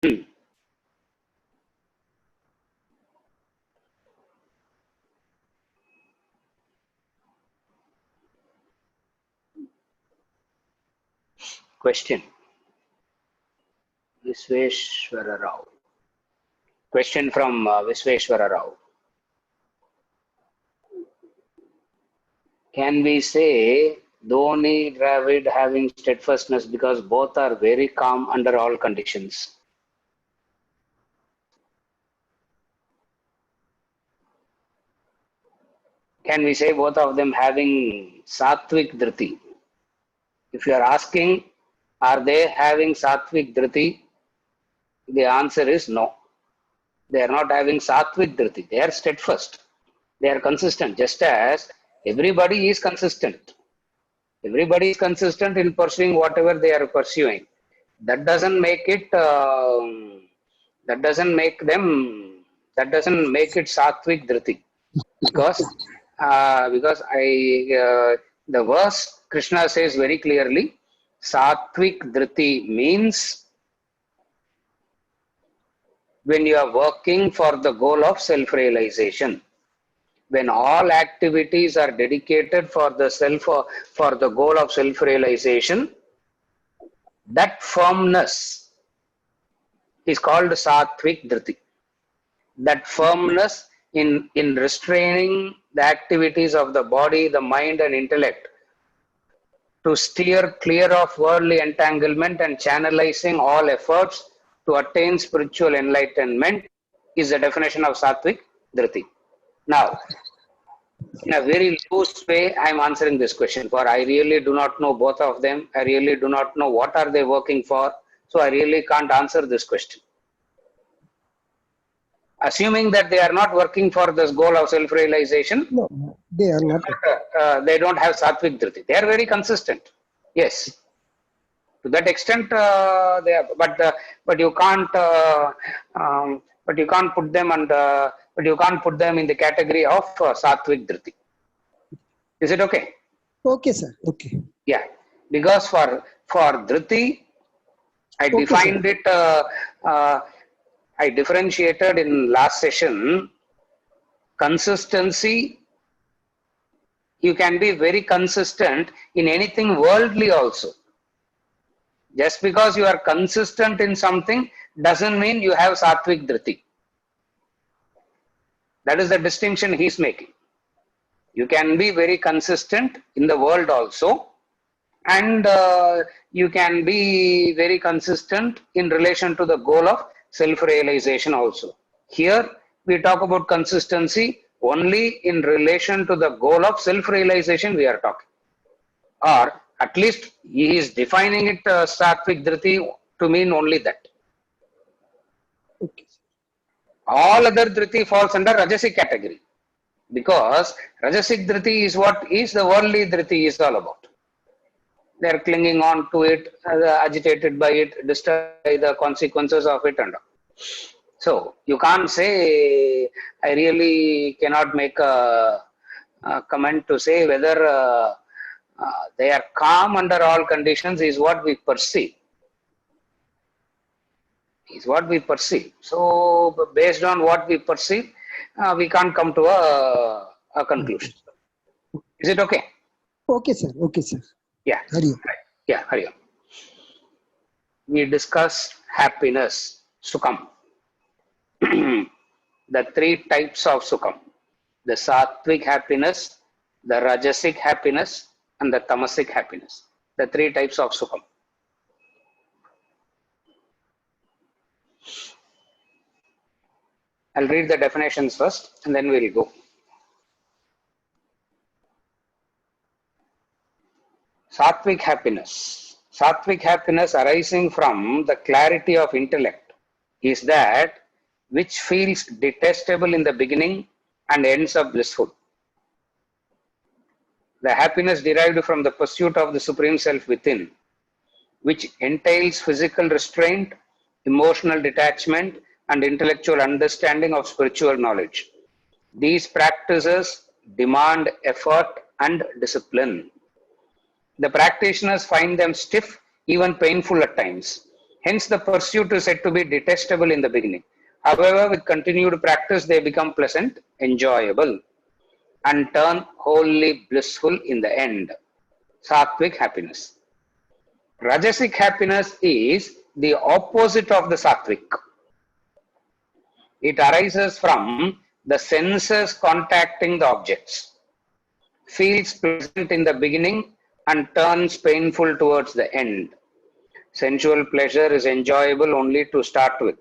Hmm. Question. Visveshwara Rao. Question from Visveshwara Rao. Can we say Dhoni, Dravid having steadfastness because both are very calm under all conditions? Can we say both of them having Satvik Dhriti? If you are asking, are they having Satvik Dhriti? The answer is no. They are not having Satvik Dhriti. They are steadfast. They are consistent, just as everybody is consistent. Everybody is consistent in pursuing whatever they are pursuing. That doesn't make it. That doesn't make them. That doesn't make it Satvik Dhriti. Because the verse Krishna says very clearly, Satvik Dhriti means when you are working for the goal of self-realization. When all activities are dedicated for the for the goal of self-realization, that firmness is called Satvik Dhriti. That firmness in restraining the activities of the body, the mind, and intellect to steer clear of worldly entanglement and channelizing all efforts to attain spiritual enlightenment is the definition of Satvik Dhriti. Now, in a very loose way, I am answering this question, for I really do not know both of them. I really do not know what are they working for. So I really can't answer this question. Assuming that they are not working for this goal of self-realization, no, they are not. They don't have Satvik Dhriti. They are very consistent. Yes. To that extent, they are, but you can't but you can't put them but you can't put them in the category of Satvik Dhriti. Is it okay? Okay, sir. Okay. Yeah, because for Dhriti, I defined it. I differentiated in last session. Consistency. You can be very consistent in anything worldly also. Just because you are consistent in something doesn't mean you have Satvik Dhriti. That is the distinction he is making. You can be very consistent in the world also, and you can be very consistent in relation to the goal of self-realization also. Here we talk about consistency only in relation to the goal of self-realization we are talking. Or at least he is defining it Satvik Dhriti to mean only that. Okay. All other Dhriti falls under Rajasic category, because Rajasic Dhriti is what is the worldly Dhriti is all about. They are clinging on to it, agitated by it, disturbed by the consequences of it and all. So you can't say, I really cannot make a comment to say whether they are calm under all conditions is what we perceive. Is what we perceive. So based on what we perceive, we can't come to a conclusion. Is it okay? Okay, sir. Okay, sir. Yeah. Hari. Yeah, Hari. We discussed happiness, Sukham. The three types of Sukham. The Sattvic happiness, the Rajasic happiness, and the Tamasic happiness. The three types of Sukham. I'll read the definitions first and then we'll go. Sattvic happiness. Sattvic happiness arising from the clarity of intellect is that which feels detestable in the beginning and ends up blissful. The happiness derived from the pursuit of the Supreme Self within, which entails physical restraint, emotional detachment, and intellectual understanding of spiritual knowledge. These practices demand effort and discipline. The practitioners find them stiff, even painful at times. Hence, the pursuit is said to be detestable in the beginning. However, with continued practice, they become pleasant, enjoyable, and turn wholly blissful in the end. Sattvic happiness. Rajasic happiness is the opposite of the sattvic. It arises from the senses contacting the objects, feels pleasant in the beginning, and turns painful towards the end. Sensual pleasure is enjoyable only to start with,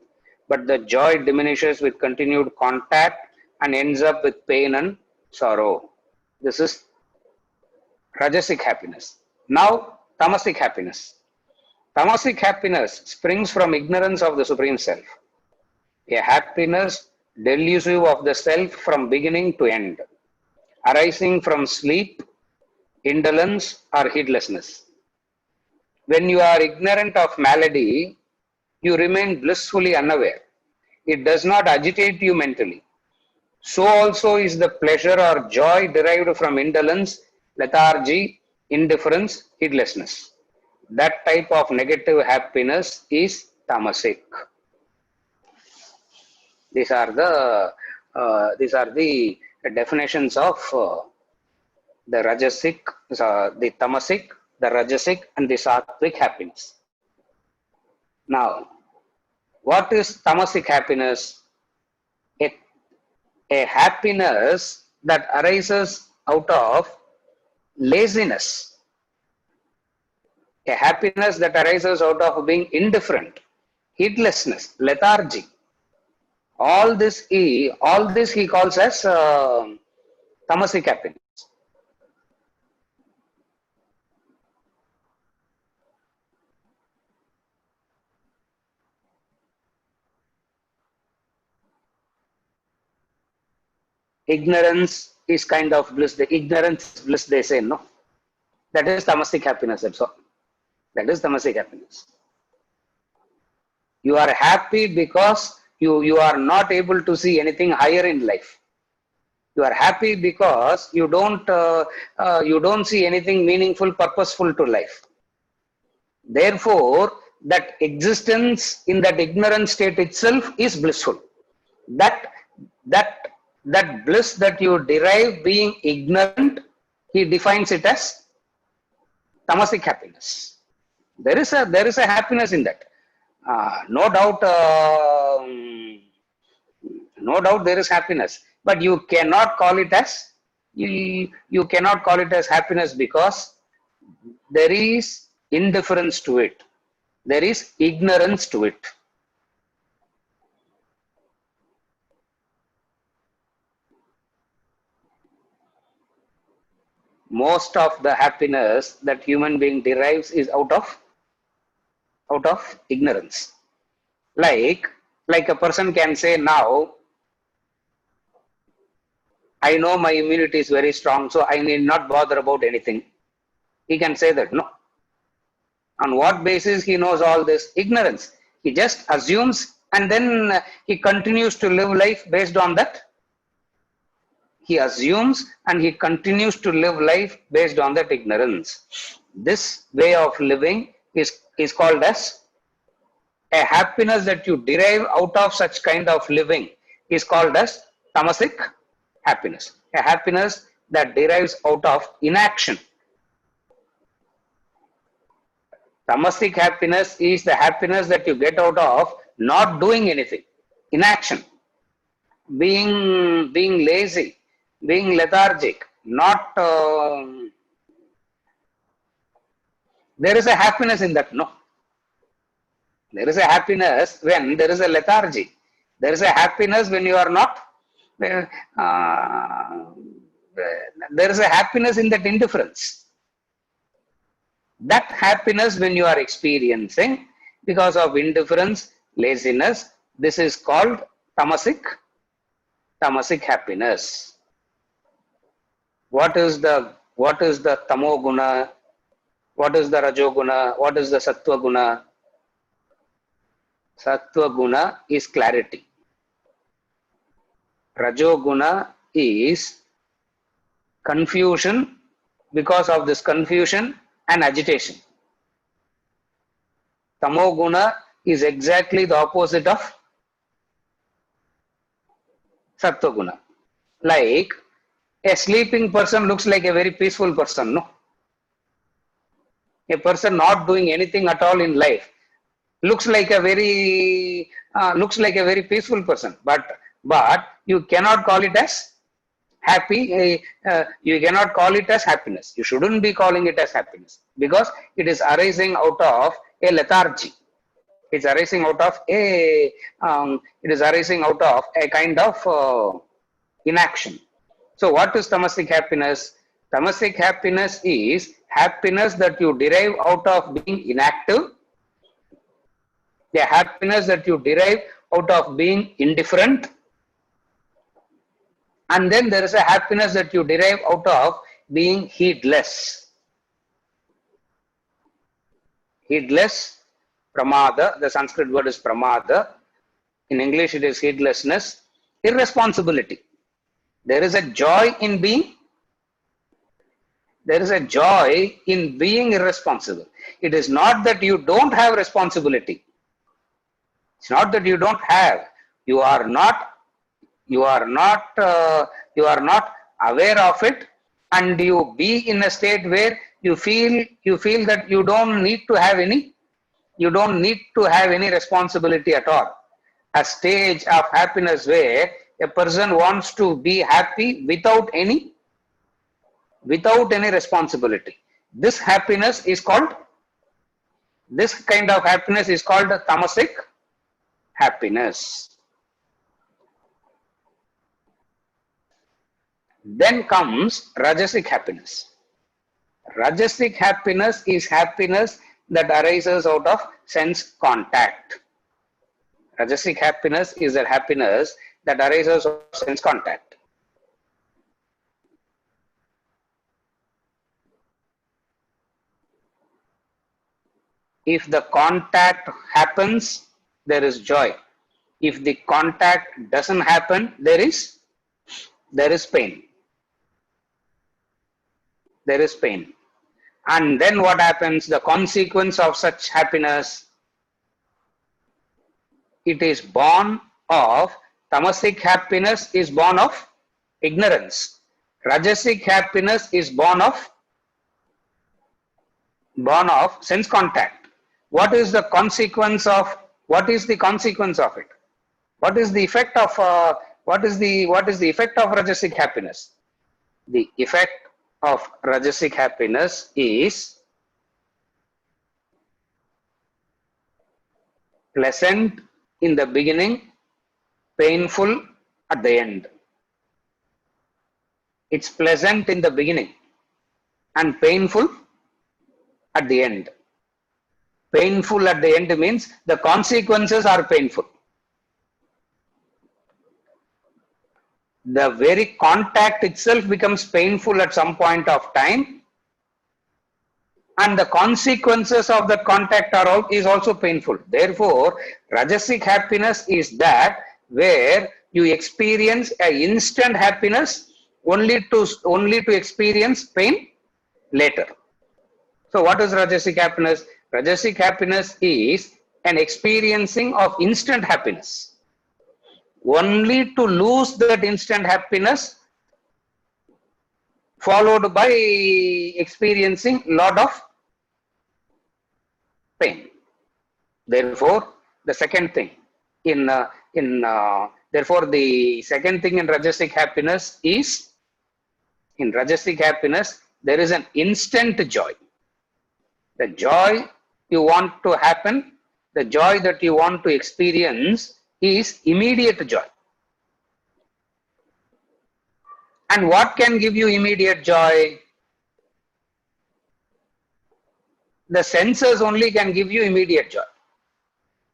but the joy diminishes with continued contact and ends up with pain and sorrow. This is Rajasic happiness. Now, Tamasic happiness. Tamasic happiness springs from ignorance of the Supreme Self, a happiness delusive of the Self from beginning to end, arising from sleep, indolence, or heedlessness. When you are ignorant of malady, you remain blissfully unaware. It does not agitate you mentally. So also is the pleasure or joy derived from indolence, lethargy, indifference, heedlessness. That type of negative happiness is tamasic. These are the definitions of the rajasic, the tamasic, the rajasic, and the sattvic happiness. Now, what is tamasic happiness? A happiness that arises out of laziness, a happiness that arises out of being indifferent, heedlessness, lethargy. All this he calls as tamasic happiness. Ignorance is kind of bliss. The ignorance bliss, they say, no. That is tamasic happiness. That's all. That is tamasic happiness. You are happy because you are not able to see anything higher in life. You are happy because you don't see anything meaningful, purposeful to life. Therefore, that existence in that ignorant state itself is blissful. That bliss that you derive being ignorant, he defines it as tamasic happiness. There is a happiness in that. No doubt there is happiness, but you cannot call it as happiness because there is indifference to it. There is ignorance to it. Most of the happiness that human being derives is out of ignorance. Like a person can say, now I know my immunity is very strong, so I need not bother about anything. He can say that. No. On what basis he knows all this? Ignorance. He just assumes and then he continues to live life based on that. He assumes and he continues to live life based on that ignorance. This way of living is called as a happiness that you derive out of such kind of living is called as tamasic happiness. A happiness that derives out of inaction. Tamasic happiness is the happiness that you get out of not doing anything, inaction, being lazy, being lethargic, not. There is a happiness in that, no. There is a happiness when there is a lethargy. There is a happiness when you are not. There is a happiness in that indifference. That happiness when you are experiencing because of indifference, laziness, this is called tamasic happiness. What is the tamo guna? What is the rajo guna? What is the sattva guna? Sattva guna is clarity. Rajo guna is confusion. Because of this confusion and agitation. Tamo guna is exactly the opposite of Sattva Guna. Like a sleeping person looks like a very peaceful person, no? A person not doing anything at all in life looks like a very peaceful person, but you cannot call it as happy. You cannot call it as happiness. You shouldn't be calling it as happiness because it is arising out of a lethargy. It's arising out of it is arising out of a kind of inaction. So what is tamasic happiness? Tamasic happiness is happiness that you derive out of being inactive, the happiness that you derive out of being indifferent, and then there is a happiness that you derive out of being heedless. Heedless, pramada, the Sanskrit word is pramada. In English it is heedlessness, irresponsibility. There is a joy in being irresponsible. It is not that you don't have responsibility. It's not that you don't have. You are not aware of it, and you be in a state where you feel that you don't need to have any responsibility at all. A stage of happiness where a person wants to be happy without any responsibility. This kind of happiness is called tamasic happiness. Then comes rajasic happiness. Rajasic happiness is happiness that arises out of sense contact. Rajasic happiness is a happiness that arises out of sense contact. If the contact happens, there is joy. If the contact doesn't happen, there is pain. There is pain. And then what happens? The consequence of such happiness, it is born of tamasic happiness is born of ignorance. Rajasic happiness is born of sense contact. What is the consequence of it? What is the effect of rajasic happiness? The effect of rajasic happiness is pleasant in the beginning, painful at the end. It's pleasant in the beginning and painful at the end. Painful at the end means the consequences are painful. The very contact itself becomes painful at some point of time, and the consequences of the contact is also painful. Therefore, rajasic happiness is that where you experience an instant happiness only to experience pain later. So what is rajasic happiness? Rajasic happiness is an experiencing of instant happiness, only to lose that instant happiness, followed by experiencing lot of pain. Therefore, the second thing in rajasic happiness is, in rajasic happiness there is an instant joy. The joy you want to happen, the joy that you want to experience is immediate joy. And what can give you immediate joy? The senses only can give you immediate joy.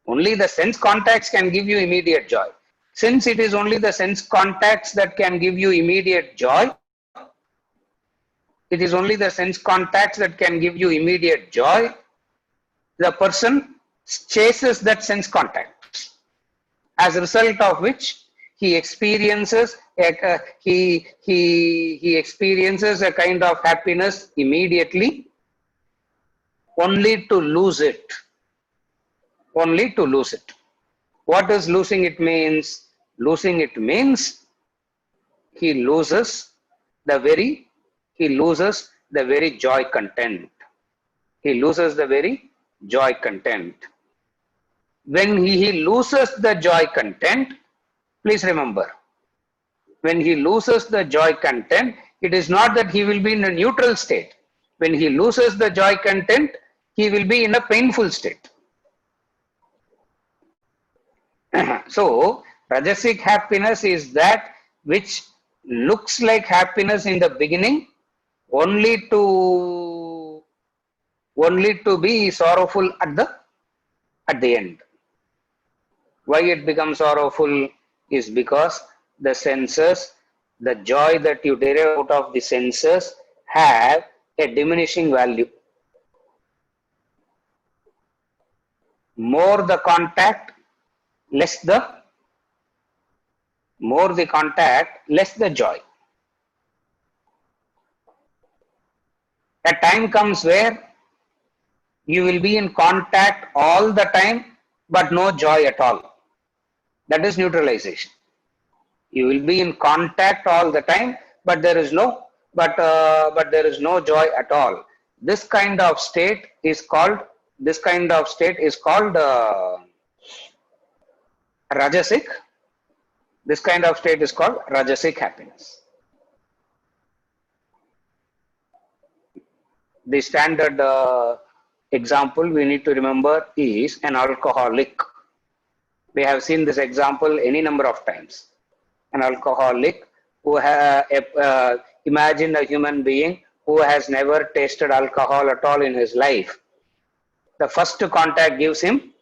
Only the sense contacts can give you immediate joy. Since it is only the sense contacts that can give you immediate joy, the person chases that sense contact, as a result of which he experiences a kind of happiness immediately, only to lose it only to lose it. What does losing it means? Losing it means he loses the very joy content. He loses the very joy content. When he loses the joy content, please remember, when he loses the joy content, it is not that he will be in a neutral state. When he loses the joy content, he will be in a painful state. So, Rajasic happiness is that which looks like happiness in the beginning, only to be sorrowful at the end. Why it becomes sorrowful is because the senses, the joy that you derive out of the senses, have a diminishing value. More the contact, less the joy. A time comes where you will be in contact all the time, but no joy at all. That is neutralization. You will be in contact all the time, but there is no joy at all. This kind of state is called Rajasic. This kind of state is called Rajasic happiness. The standard example we need to remember is an alcoholic. We have seen this example any number of times. An alcoholic who imagine a human being who has never tasted alcohol at all in his life. The first contact gives him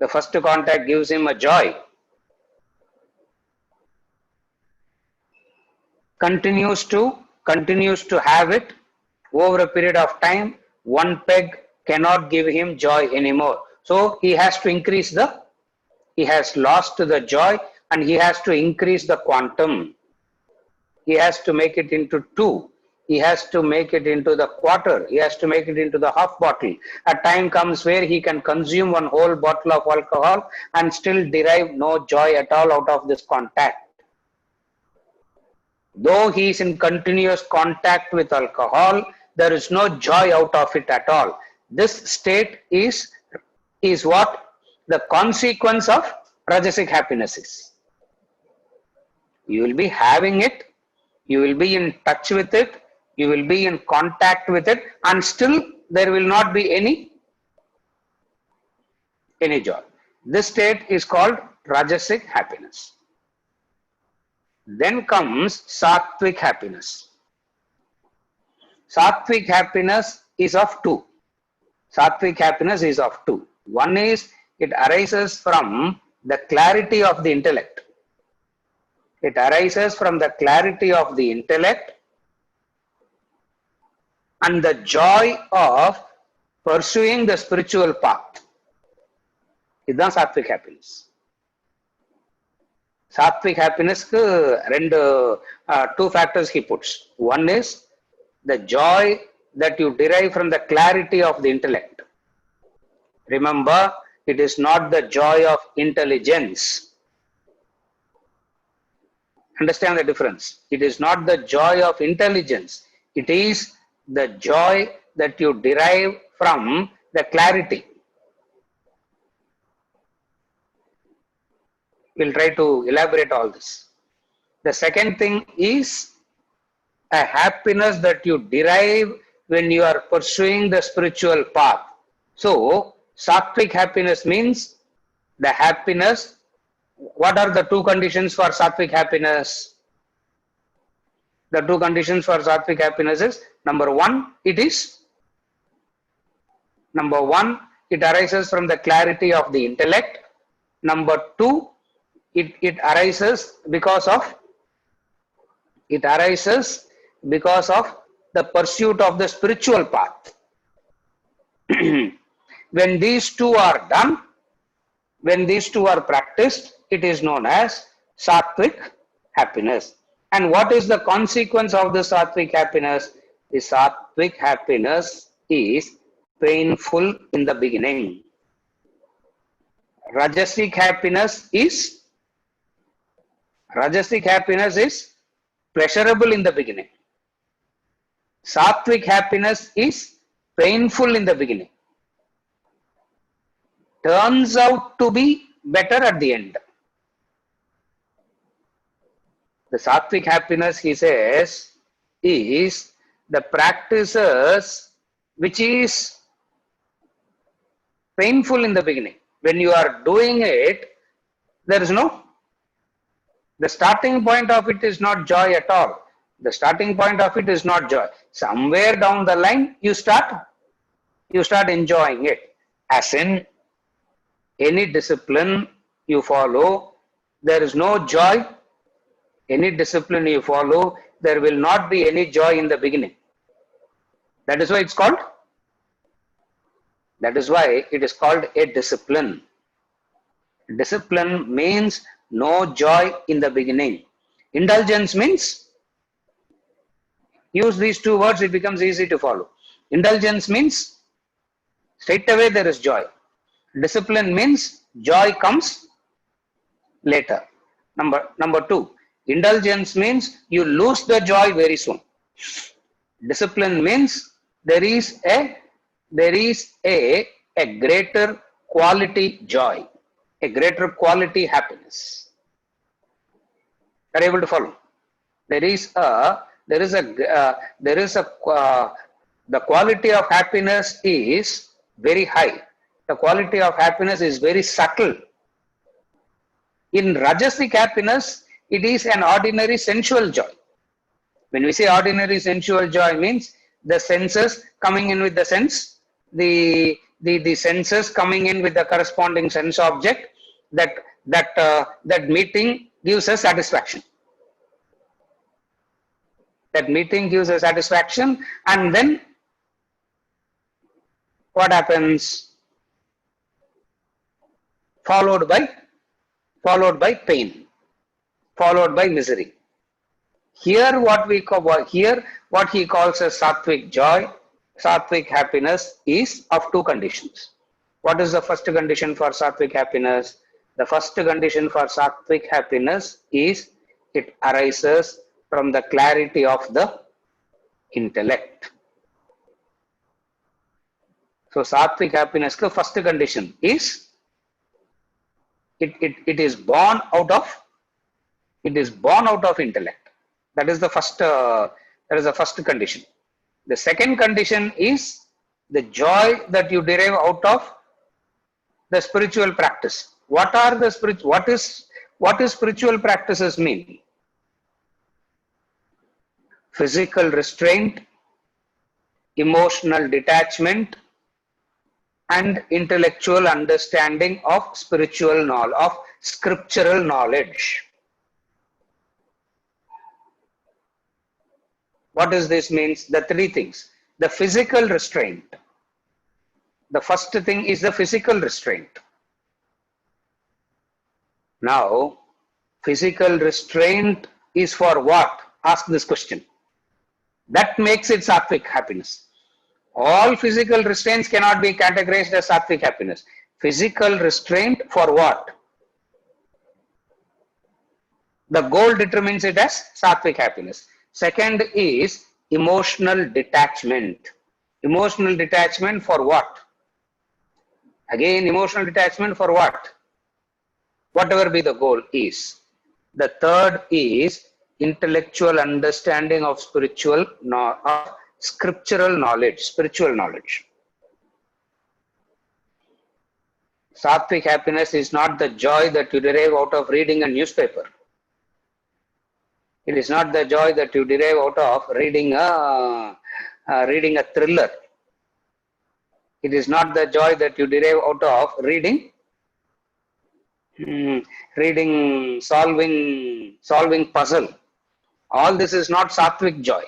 a joy. Continues to have it over a period of time. One peg cannot give him joy anymore. So he has lost the joy, and he has to increase the quantum. He has to make it into 2. He has to make it into the quarter. He has to make it into the half bottle. A time comes where he can consume one whole bottle of alcohol and still derive no joy at all out of this contact. Though he is in continuous contact with alcohol, there is no joy out of it at all. This state is what the consequence of Rajasic happiness is. You will be having it, you will be in touch with it, you will be in contact with it, and still there will not be any joy. This state is called Rajasic happiness. Then comes Sattvic happiness. Sattvic happiness is of 2. Sattvic happiness is of 2. One is it arises from the clarity of the intellect. It arises from the clarity of the intellect and the joy of pursuing the spiritual path. This is Sattvic happiness. Sattvic happiness two factors he puts. One is the joy that you derive from the clarity of the intellect. Remember, it is not the joy of intelligence. Understand the difference. It is not the joy of intelligence. It is the joy that you derive from the clarity. We'll try to elaborate all this. The second thing is a happiness that you derive when you are pursuing the spiritual path. So, Sattvic happiness means the happiness. What are the 2 conditions for Sattvic happiness? The 2 conditions for Sattvic happiness is, number 1, it arises from the clarity of the intellect. Number 2, it arises because of the pursuit of the spiritual path. When these 2 are done, when these 2 are practiced, it is known as Sattvic happiness. And what is the consequence of the Sattvic happiness? The Sattvic happiness is painful in the beginning. Rajasic happiness is pleasurable in the beginning. Sattvic happiness is painful in the beginning. Turns out to be better at the end. The sattvic happiness, he says, is the practices which is painful in the beginning. When you are doing it, there is the starting point of it is not joy at all. The starting point of it is not joy. Somewhere down the line, you start enjoying it. As in any discipline you follow, there is no joy. Any discipline you follow, there will not be any joy in the beginning. That is why it's called. That is why it is called a discipline. Discipline means no joy in the beginning. Indulgence means, use these two words, it becomes easy to follow. Indulgence means straight away there is joy. Discipline means joy comes later. Number two, indulgence means you lose the joy very soon. Discipline means there is a greater quality joy, a greater quality happiness. Are you able to follow? The quality of happiness is very high. The quality of happiness is very subtle. In Rajasic happiness, it is an ordinary sensual joy. When we say ordinary sensual joy means the senses coming in with the sense, the senses coming in with the corresponding sense object, that meeting gives us satisfaction. That meeting gives us satisfaction, and then what happens? Followed by pain, followed by misery. Here what he calls as sattvic joy, sattvic happiness is of two conditions. What is the first condition for sattvic happiness? The first condition for sattvic happiness is it arises from the clarity of the intellect. So sattvic happiness ka first condition is it is born out of intellect. That is the first condition. The second condition is the joy that you derive out of the spiritual practice. What is spiritual practices mean? Physical restraint, emotional detachment, and intellectual understanding of spiritual knowledge, of scriptural knowledge. What does this means? The three things. The physical restraint. The first thing is the physical restraint. Now, physical restraint is for what? Ask this question. That makes it sattvic happiness. All physical restraints cannot be categorized as sattvic happiness. Physical restraint for what? The goal determines it as sattvic happiness. Second is emotional detachment. Emotional detachment for what? Again, emotional detachment for what? Whatever be the goal is. The third is intellectual understanding of scriptural knowledge, spiritual knowledge. Sattvic happiness is not the joy that you derive out of reading a newspaper. It is not the joy that you derive out of reading a thriller. It is not the joy that you derive out of solving puzzle. All this is not sattvic joy.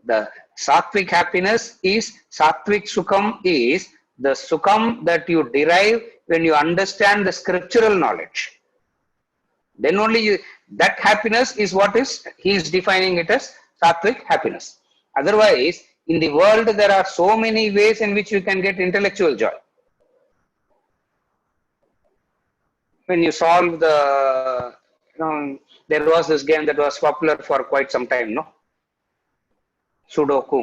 The sattvic happiness is, sattvic sukham is the sukham that you derive when you understand the scriptural knowledge. Then only that happiness is what he is defining it as sattvic happiness. Otherwise, in the world there are so many ways in which you can get intellectual joy. when you solve the, there was this game that was popular for quite some time, no? Sudoku.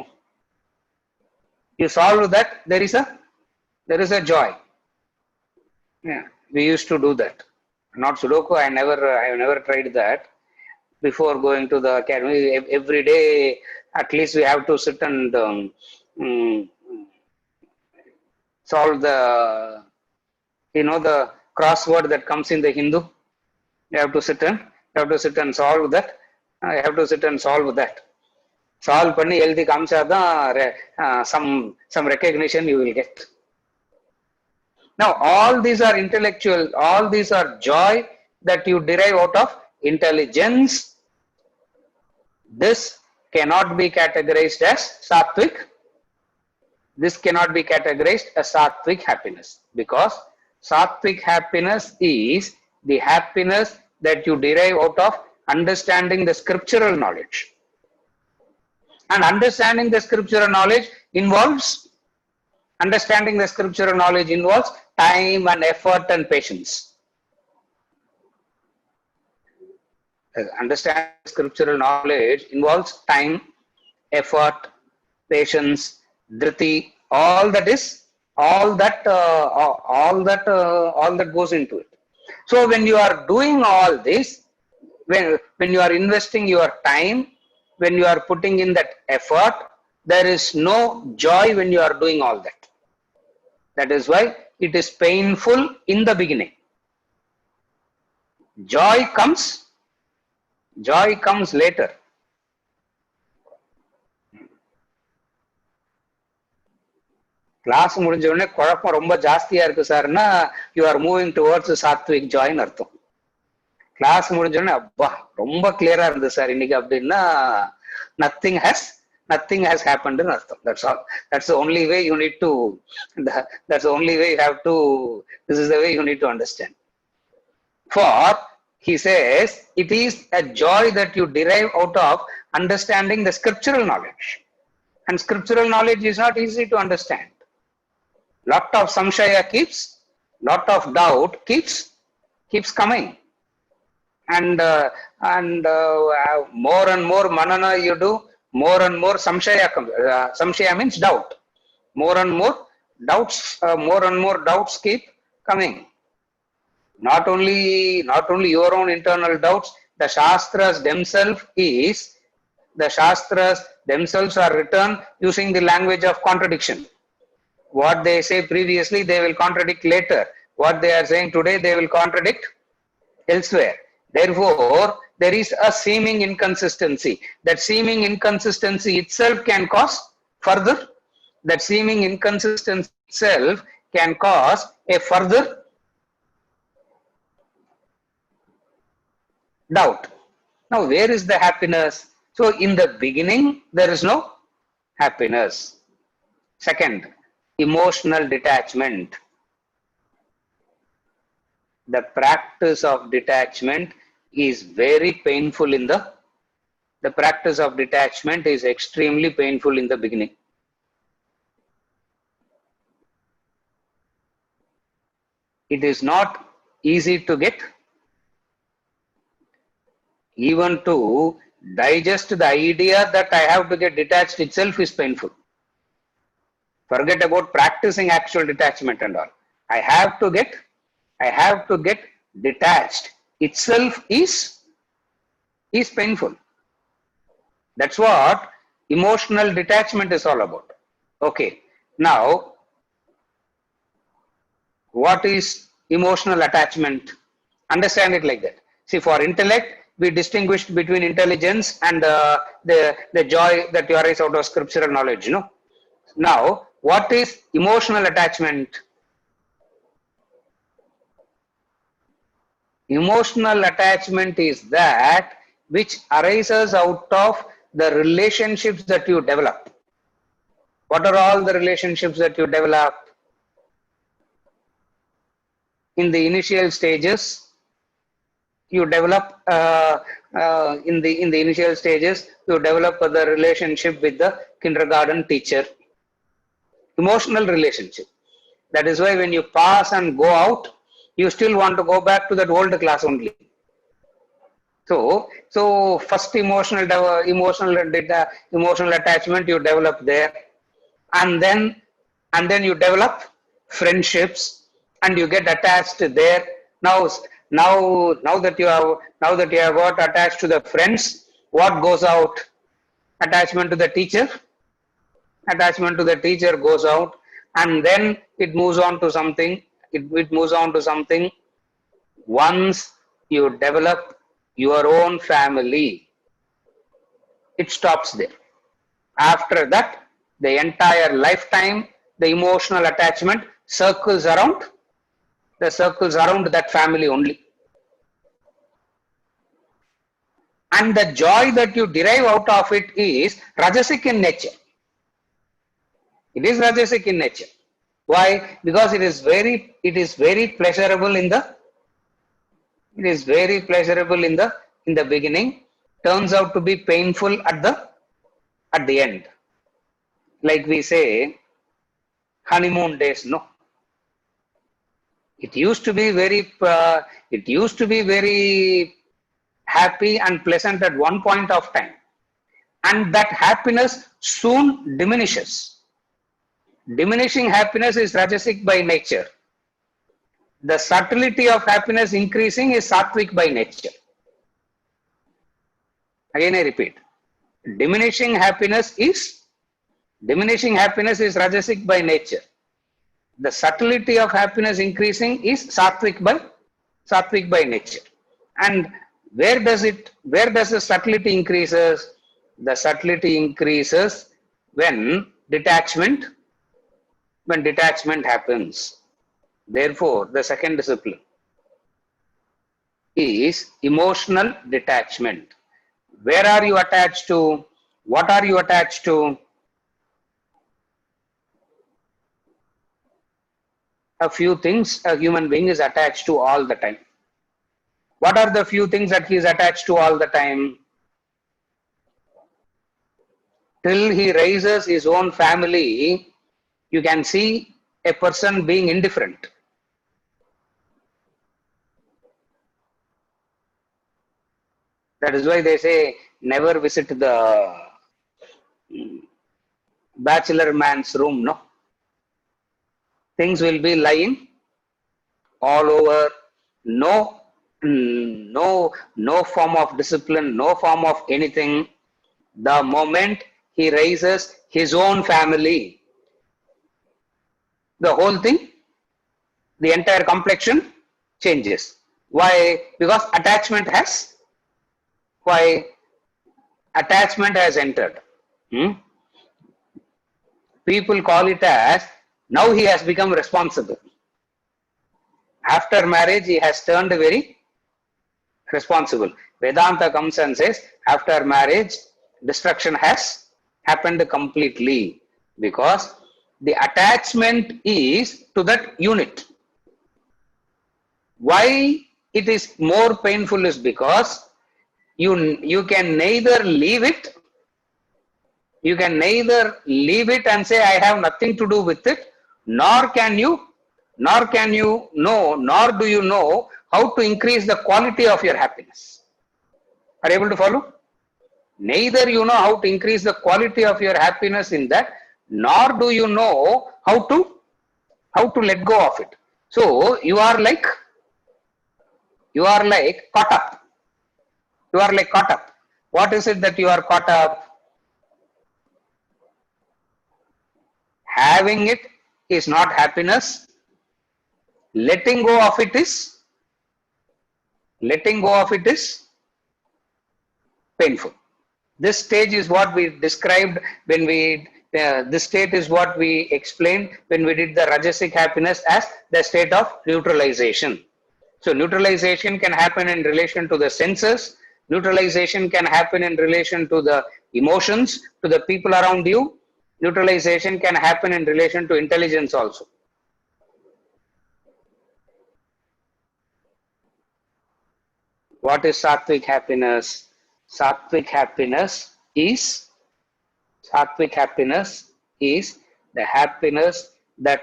You solve that, there is a joy. Yeah, we used to do that. Not Sudoku. I have never tried that. Before going to the academy, every day at least we have to sit and solve the, the crossword that comes in the Hindu. You have to sit and solve that. You have to sit and solve that. Solve பண்ணி எழுதி காமிச்சாதான் some recognition you will get. Now all these are intellectual, all these are joy that you derive out of intelligence. This cannot be categorized as sattvic. This cannot be categorized as sattvic happiness, because sattvic happiness is the happiness that you derive out of understanding the scriptural knowledge. And understanding the scriptural knowledge involves time and effort and patience. Understanding scriptural knowledge involves time, effort, patience, dhriti, all that goes into it. So when you are doing all this, when you are investing your time, when you are putting in that effort, there is no joy when you are doing all that. That is why it is painful in the beginning. Joy comes later. Class முடிஞ்ச உடனே குழப்பம் ரொம்ப ஜாஸ்தியா இருக்கு சார்னா you are moving towards சாத்விக் ஜாய்னு அர்த்தம். கிளாஸ் முடிஞ்ச உடனே அப்பா ரொம்ப கிளியரா இருந்தது சார் இன்னைக்கு அப்படின்னா nothing has happened in artham. That's all. That's the only way you need to, that's the only way you have to, this is the way you need to understand. For he says it is a joy that you derive out of understanding the scriptural knowledge, and scriptural knowledge is not easy to understand. Lot of samshaya lot of doubt keeps coming, and more and more manana you do, more and more samshaya comes. Samshaya means doubt. More and more doubts keep coming. Not only your own internal doubts, the shastras themselves are written using the language of contradiction. What they say previously, they will contradict later. What they are saying today, they will contradict elsewhere. Therefore, there is a seeming inconsistency. That seeming inconsistency itself can cause further. That seeming inconsistency itself can cause a further doubt. Now, where is the happiness? So, in the beginning, there is no happiness. Second, emotional detachment. The practice of detachment is very painful the practice of detachment is extremely painful in the beginning. It is not easy to get. Even to digest the idea that I have to get detached itself is painful. Forget about practicing actual detachment and all. I have to get detached itself is painful. That's what emotional detachment is all about. Okay, now what is emotional attachment? Understand it like that. See, for intellect, we distinguished between intelligence and the joy that you arise out of scriptural knowledge. No. Now, what is emotional attachment? Emotional attachment is that which arises out of the relationships that you develop. What are all the relationships that you develop? In the initial stages, you develop in the initial stages you develop the relationship with the kindergarten teacher. Emotional relationship. That is why when you pass and go out, You still want to go back to that old class only. So first emotional attachment you develop there, and then you develop friendships, and you get attached there. Now that you have got attached to the friends, what goes out? Attachment to the teacher. Attachment to the teacher goes out, and then it moves on to something. It moves on to something. Once you develop your own family, it stops there. After that, the entire lifetime, the emotional attachment circles around that family only. And the joy that you derive out of it is rajasic in nature. It is rajasic in nature. Why? Because it is very pleasurable in the beginning, turns out to be painful at the end. Like we say, honeymoon days, no. It used to be very happy and pleasant at one point of time, and that happiness soon diminishes. Diminishing happiness is rajasic by nature. The subtlety of happiness increasing is sattvic by nature. Again I repeat, diminishing happiness is rajasic by nature. The subtlety of happiness increasing is sattvic by nature. And where does the subtlety increases? The subtlety increases when detachment happens. Therefore, the second discipline is emotional detachment. Where are you attached to? What are you attached to? A few things a human being is attached to all the time. What are the few things that he is attached to all the time? Till he raises his own family, you can see a person being indifferent. That is why they say never visit the bachelor man's room, no? Things will be lying all over. No form of discipline, no form of anything. The moment he raises his own family, the whole thing, the entire complexion changes. Why? Because attachment has entered. People call it as, now he has become responsible. After marriage, he has turned very responsible. Vedanta comes and says, after marriage, destruction has happened completely, because the attachment is to that unit. Why it is more painful is because you can neither leave it and say I have nothing to do with it, nor do you know how to increase the quality of your happiness. Are you able to follow? Neither you know how to increase the quality of your happiness in that, nor do you know how to let go of it. So you are like caught up. You are like caught up. What is it that you are caught up? Having it is not happiness. Letting go of it is painful. This stage is what we described when we this state is what we explained when we did the rajasic happiness as the state of neutralization. So neutralization can happen in relation to the senses. Neutralization can happen in relation to the emotions, to the people around you. Neutralization can happen in relation to intelligence also. What is sattvic happiness? Sattvic happiness is the happiness that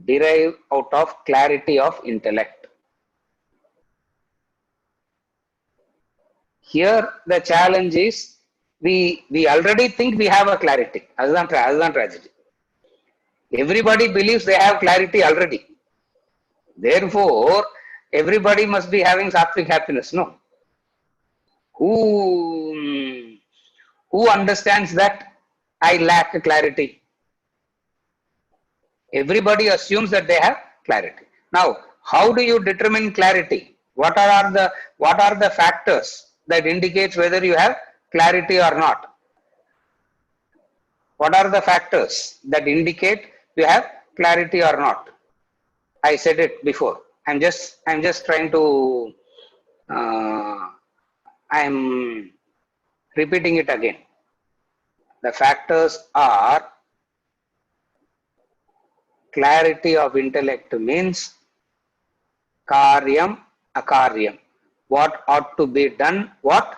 derive out of clarity of intellect. here the challenge is we already think we have a clarity. அதுதான் tragedy. Everybody believes they have clarity already. Therefore, everybody must be having sattvic happiness. No. Who understands that I lack clarity? Everybody assumes that they have clarity. Now, how do you determine clarity? What are the factors that indicates whether you have clarity or not? What are the factors that indicate you have clarity or not? I said it before. I'm just trying to I'm repeating it again. The factors are clarity of intellect means karyam akaryam. What ought to be done, what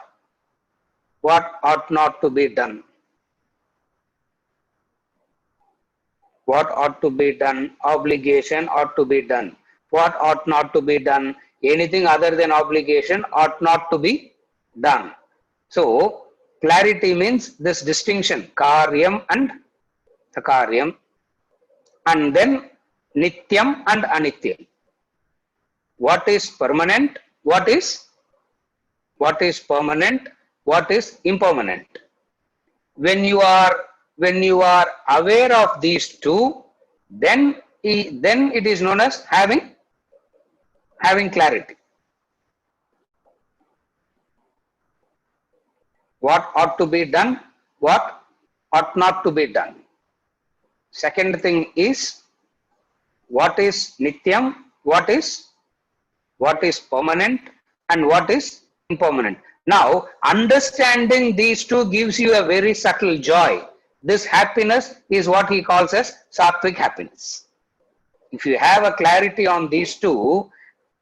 ought not to be done. What ought to be done, obligation ought to be done. What ought not to be done, anything other than obligation ought not to be done. So, clarity means this distinction, karyam and akaryam, and then nityam and anityam. What is permanent, what is permanent, what is impermanent. When you are aware of these two, then it is known as having clarity. What ought to be done, what ought not to be done. Second thing is what is nityam, what is permanent, and what is impermanent. Now, understanding these two gives you a very subtle joy. This happiness is what he calls as sattvic happiness. If you have a clarity on these two,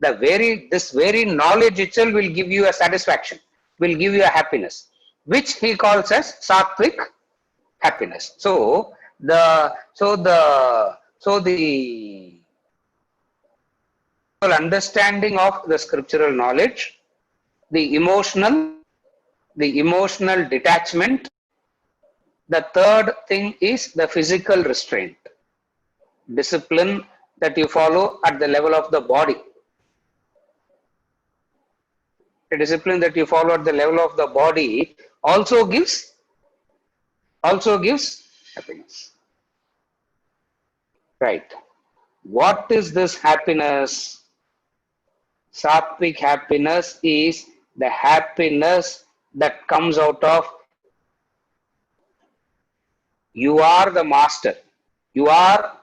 this very knowledge itself will give you a satisfaction, will give you a happiness, which he calls as sattvic happiness. So the understanding of the scriptural knowledge, the emotional detachment. The third thing is the physical restraint, discipline that you follow at the level of the body. A discipline that you follow at the level of the body also gives happiness. Right. What is this happiness? Sattvic happiness is the happiness that comes out of you are the master. You have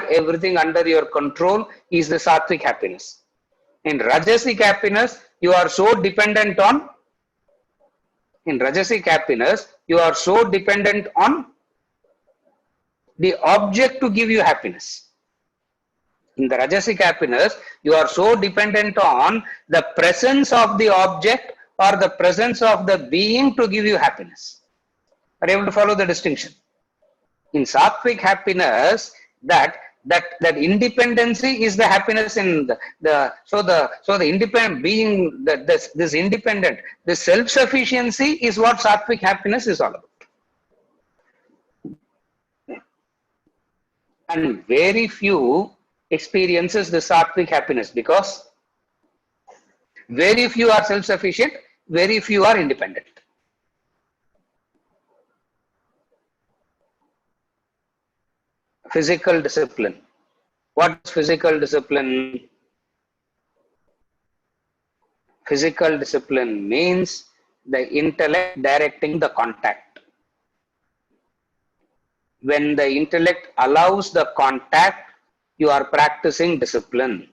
everything under your control is the sattvic happiness. In rajasic happiness, you are so dependent on the object to give you happiness. In the rajasic happiness, you are so dependent on the presence of the object or the presence of the being to give you happiness. Are you able to follow the distinction? In sattvic happiness, that independency is the happiness in the independent being, this independent, this self-sufficiency is what sattvic happiness is all about. And very few experiences the sattvic happiness because very few are self-sufficient, very few are independent. Physical discipline. What is physical discipline? Physical discipline means the intellect directing the contact. When the intellect allows the contact, you are practicing discipline.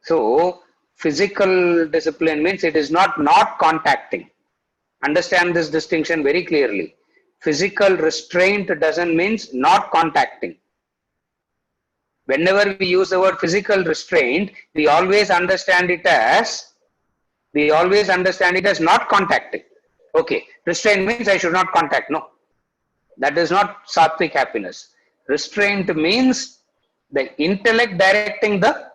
So, physical discipline means it is not contacting. Understand this distinction very clearly. Physical restraint doesn't mean not contacting. Whenever we use the word physical restraint, we always understand it as not contacting. Okay, restraint means I should not contact. No, that is not sattvic happiness. Restraint means the intellect directing the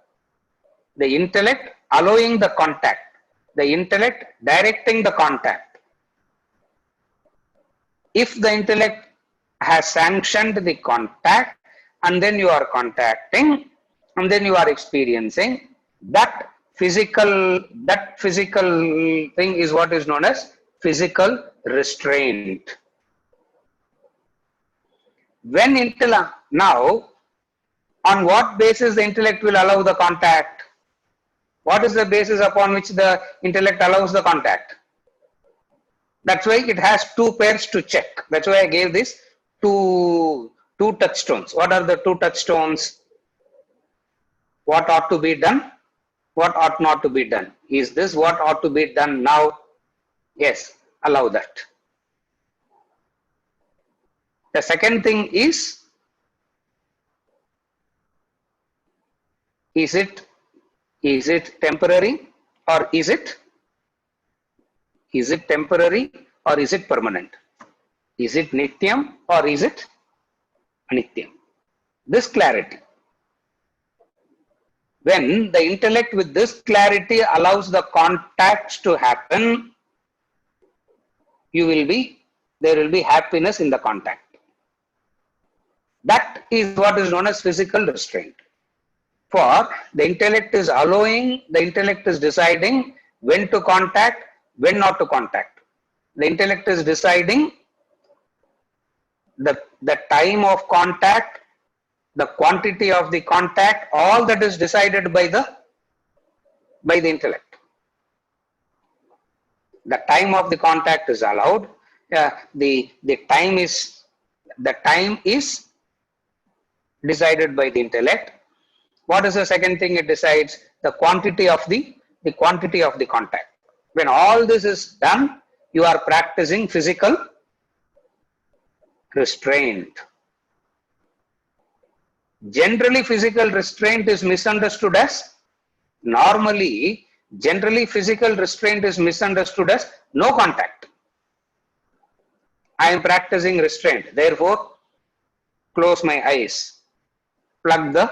intellect allowing the contact, the intellect directing the contact. If the intellect has sanctioned the contact and then you are contacting and then you are experiencing, that physical thing is what is known as physical restraint. When intellect, now on what basis the intellect will allow the contact? What is the basis upon which the intellect allows the contact? That's why it has two pairs to check. That's why I gave this two touchstones. What are the two touchstones? What ought to be done? What ought not to be done? Is this what ought to be done now? Yes, allow that. The second thing is it temporary or is it temporary or is it permanent? Is it nityam or is it anityam? This clarity. When the intellect with this clarity allows the contacts to happen, there will be happiness in the contact. That is what is known as physical restraint. For the intellect is allowing, the intellect is deciding when to contact, when not to contact. The intellect is deciding the time of contact, the quantity of the contact, all that is decided by the intellect. The time of the contact is allowed. The time is decided by the intellect. What is the second thing it decides? The quantity of the contact. When all this is done, you are practicing physical restraint. Generally, physical restraint is misunderstood as, generally physical restraint is misunderstood as no contact. I am practicing restraint, therefore close my eyes, plug the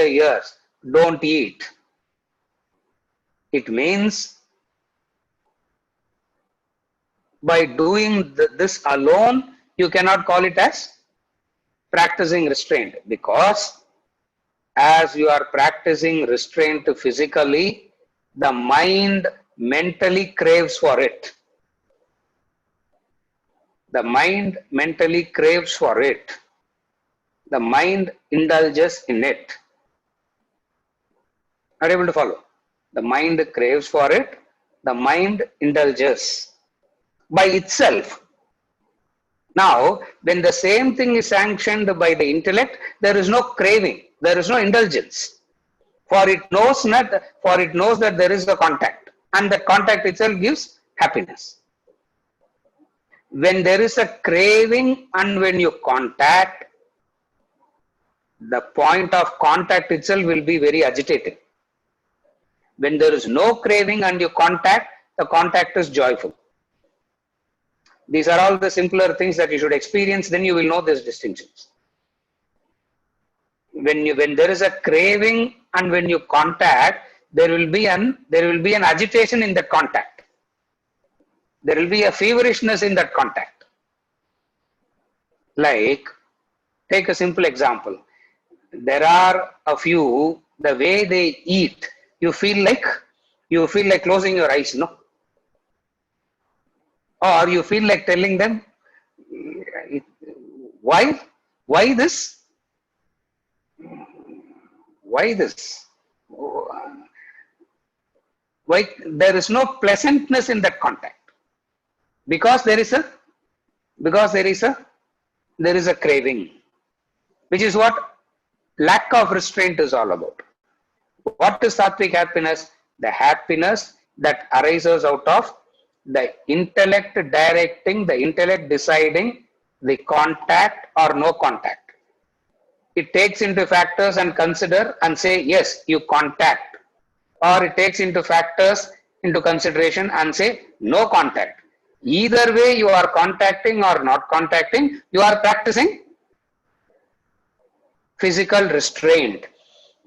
ears, don't eat. It means by doing this alone, you cannot call it as practicing restraint, because as you are practicing restraint physically, the mind mentally craves for it. The mind mentally craves for it. The mind indulges in it. Are you able to follow? The mind craves for it. The mind indulges by itself. Now, when the same thing is sanctioned by the intellect, there is no craving, there is no indulgence. For it knows that there is a contact, and the contact itself gives happiness. When there is a craving and when you contact, the point of contact itself will be very agitating. When there is no craving and you contact, the contact is joyful. These are all the simpler things that you should experience, then you will know these distinctions. When there is a craving and when you contact, there will be an agitation in that contact. There will be a feverishness in that contact. Like, take a simple example. There are a few, the way they eat, you feel like closing your eyes, no? Or you feel like telling them, why this? Why this? Why there is no pleasantness in that contact? Because there is a craving, which is what lack of restraint is all about. What is sattvic happiness? The happiness that arises out of the intellect directing, the intellect deciding the contact or no contact. It takes into factors and consider and say, yes, you contact. Or it takes into factors into consideration and say, no contact. Either way, you are contacting or not contacting, you are practicing physical restraint.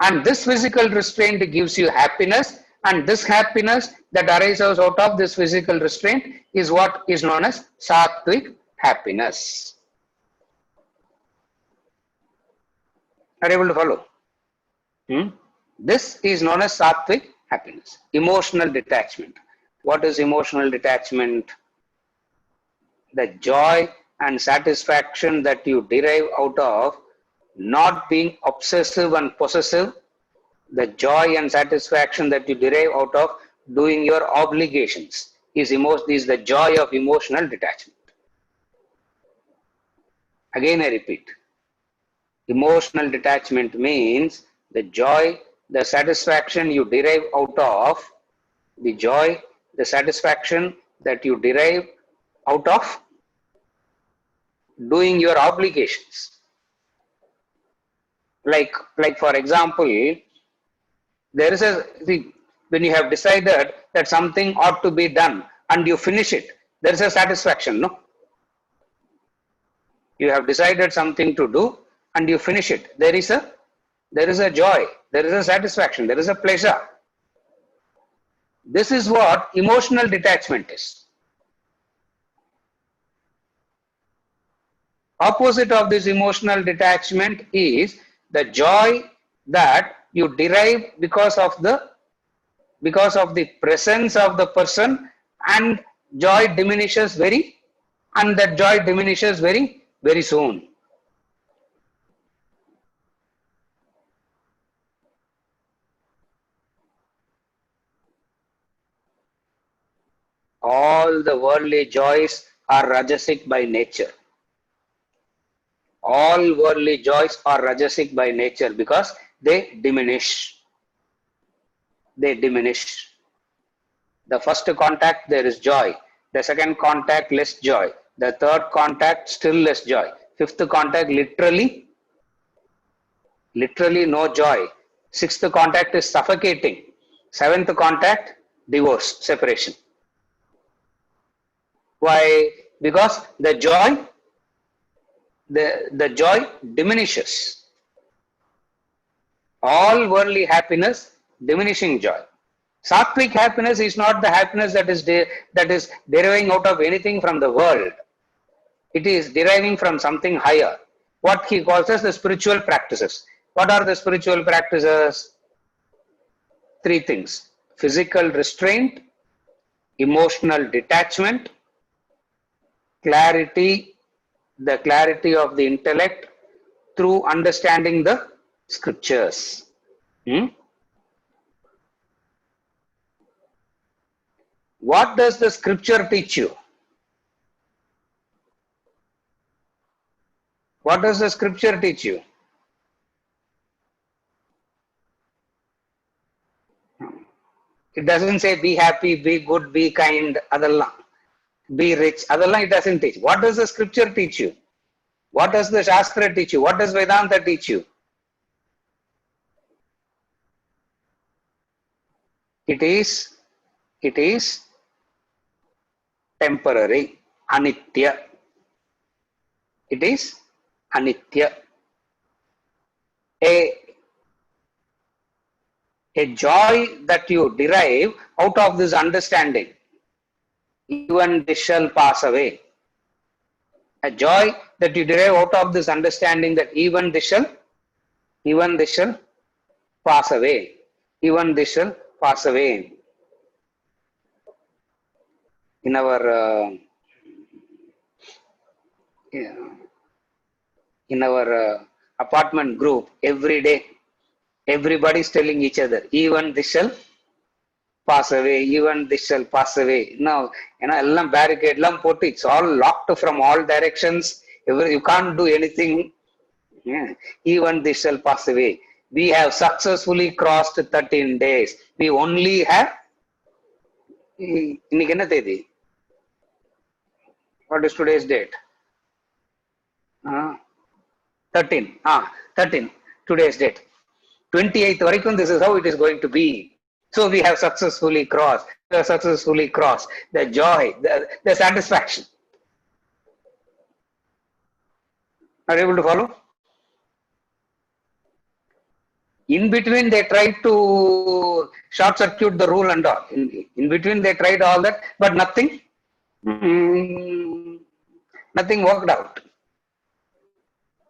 And this physical restraint gives you happiness, and this happiness that arises out of this physical restraint is what is known as sattvic happiness. Are you able to follow? This is known as sattvic happiness. Emotional detachment. What is emotional detachment? The joy and satisfaction that you derive out of not being obsessive and possessive, the joy and satisfaction that you derive out of doing your obligations is the joy of emotional detachment. Again, I repeat, emotional detachment means the joy, the satisfaction you derive out of, the joy, the satisfaction that you derive out of doing your obligations. Like for example, there is when you have decided that something ought to be done and you finish it, there is a satisfaction, no? You have decided something to do and you finish it. There is a joy, there is a satisfaction, there is a pleasure. This is what emotional detachment is. Opposite of this emotional detachment is the joy that you derive because of the presence of the person, and joy diminishes very very soon. All the worldly joys are rajasic by nature. All worldly joys are rajasic by nature because they diminish. They diminish. The first contact, there is joy. The second contact, less joy. The third contact, still less joy. Fifth contact, literally no joy. Sixth contact is suffocating. Seventh contact, divorce, separation. Why? Because the joy diminishes. All worldly happiness, diminishing joy. Sattvic happiness is not the happiness that is deriving out of anything from the world. It is deriving from something higher. What he calls as the spiritual practices. What are the spiritual practices? Three things: physical restraint, emotional detachment, clarity, the clarity of the intellect through understanding the scriptures. What does the scripture teach you? What does the scripture teach you? It doesn't say be happy, be good, be kind, adalla, be rich, adalla it doesn't teach. What does the scripture teach you? What does the Shastra teach you? What does Vedanta teach you? It is temporary, anitya. It is anitya. A joy that you derive out of this understanding, even this shall pass away. A joy that you derive out of this understanding that even this shall pass away. Even this shall pass away. In our apartment group, every day, everybody is telling each other, even this shall pass away, even this shall pass away. Now, ellam barricade, it's all locked from all directions. You can't do anything. Yeah. Even this shall pass away. We have successfully crossed 13 days. We only have. What is today's date? 13. 13. Today's date. 28th varaikum, this is how it is going to be. So we have successfully crossed. The joy, the satisfaction. Are you able to follow? In between, they tried to short circuit the rule and all. In between, they tried all that, but nothing, nothing worked out.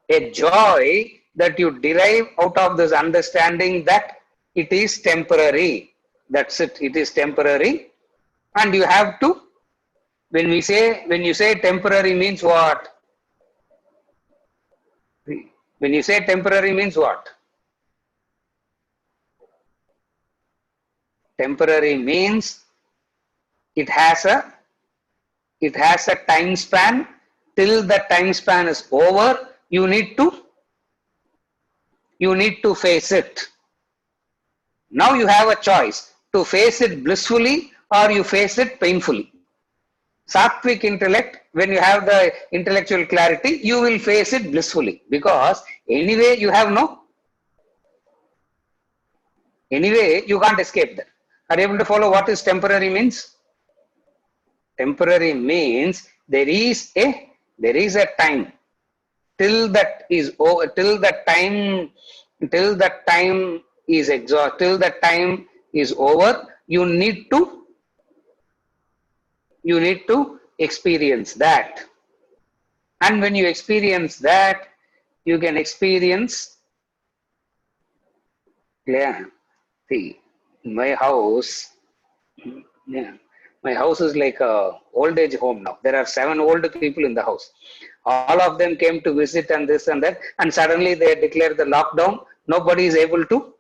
A joy that you derive out of this understanding that it is temporary. That's it. It is temporary, and you have to. When you say temporary means what? When you say temporary means what? Temporary means it has a time span. Till the time span is over, you need to face it. Now you have a choice to face it blissfully or you face it painfully. Sattvic intellect, when you have the intellectual clarity, you will face it blissfully, because anyway you can't escape that. Are you able to follow what is temporary means? Temporary means there is a time. Till that time is exhausted, till that time is over, you need to experience that. And when you experience that, you can experience. Yeah, see, my house is like a old age home now. There are 7 old people in the house. All of them came to visit and this and that, and suddenly they declared the lockdown. Nobody is able to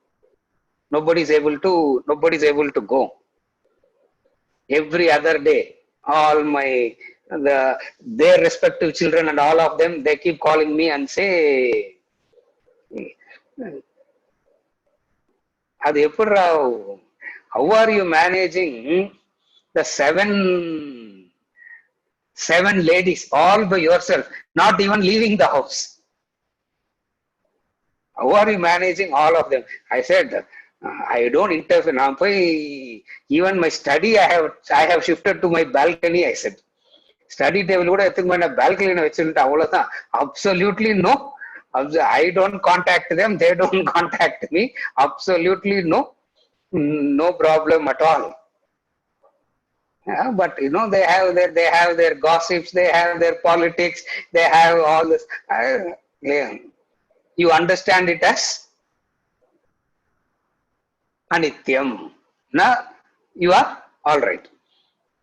go. Every other day, their respective children and all of them, they keep calling me and say, how are you managing the seven ladies all by yourself, not even leaving the house? How are you managing all of them? I said, I don't interfere. Now, even my study, I have shifted to my balcony. I said, study table would I think my balcony. Absolutely no. I don't contact them. They don't contact me. Absolutely no problem at all. Yeah, but they have their gossips, they have their politics, they have all this. Yeah. You understand it as anityam. Now you are all right.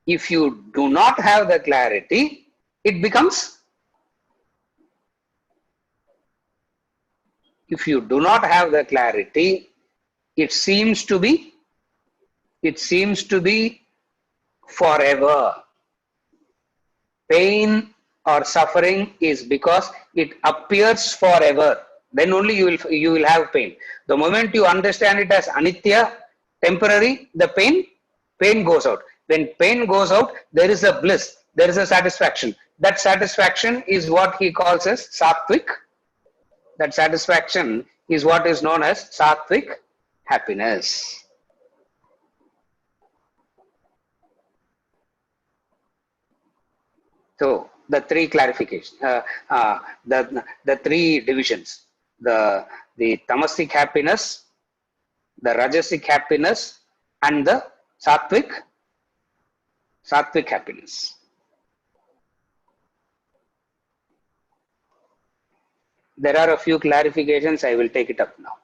If you do not have the clarity, it becomes. If you do not have the clarity, it seems to be forever. Pain or suffering is because it appears forever. Then only you will have pain. The moment you understand it as anitya, temporary, the pain goes out. When pain goes out, there is a bliss, there is a satisfaction. That satisfaction is what he calls as sattvic. That satisfaction is what is known as sattvic happiness. So the 3 clarifications, the 3 divisions: the tamasic happiness, the rajasic happiness, and the sattvic happiness. There are a few clarifications. I will take it up now.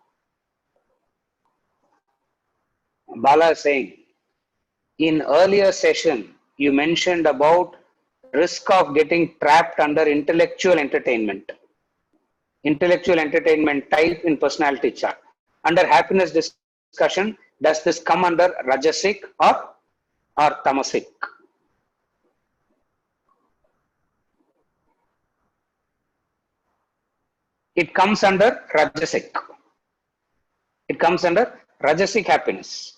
Bala is saying, in earlier session, you mentioned about risk of getting trapped under intellectual entertainment type in personality chart. Under happiness discussion, does this come under rajasic or tamasic? It comes under rajasic. It comes under rajasic happiness.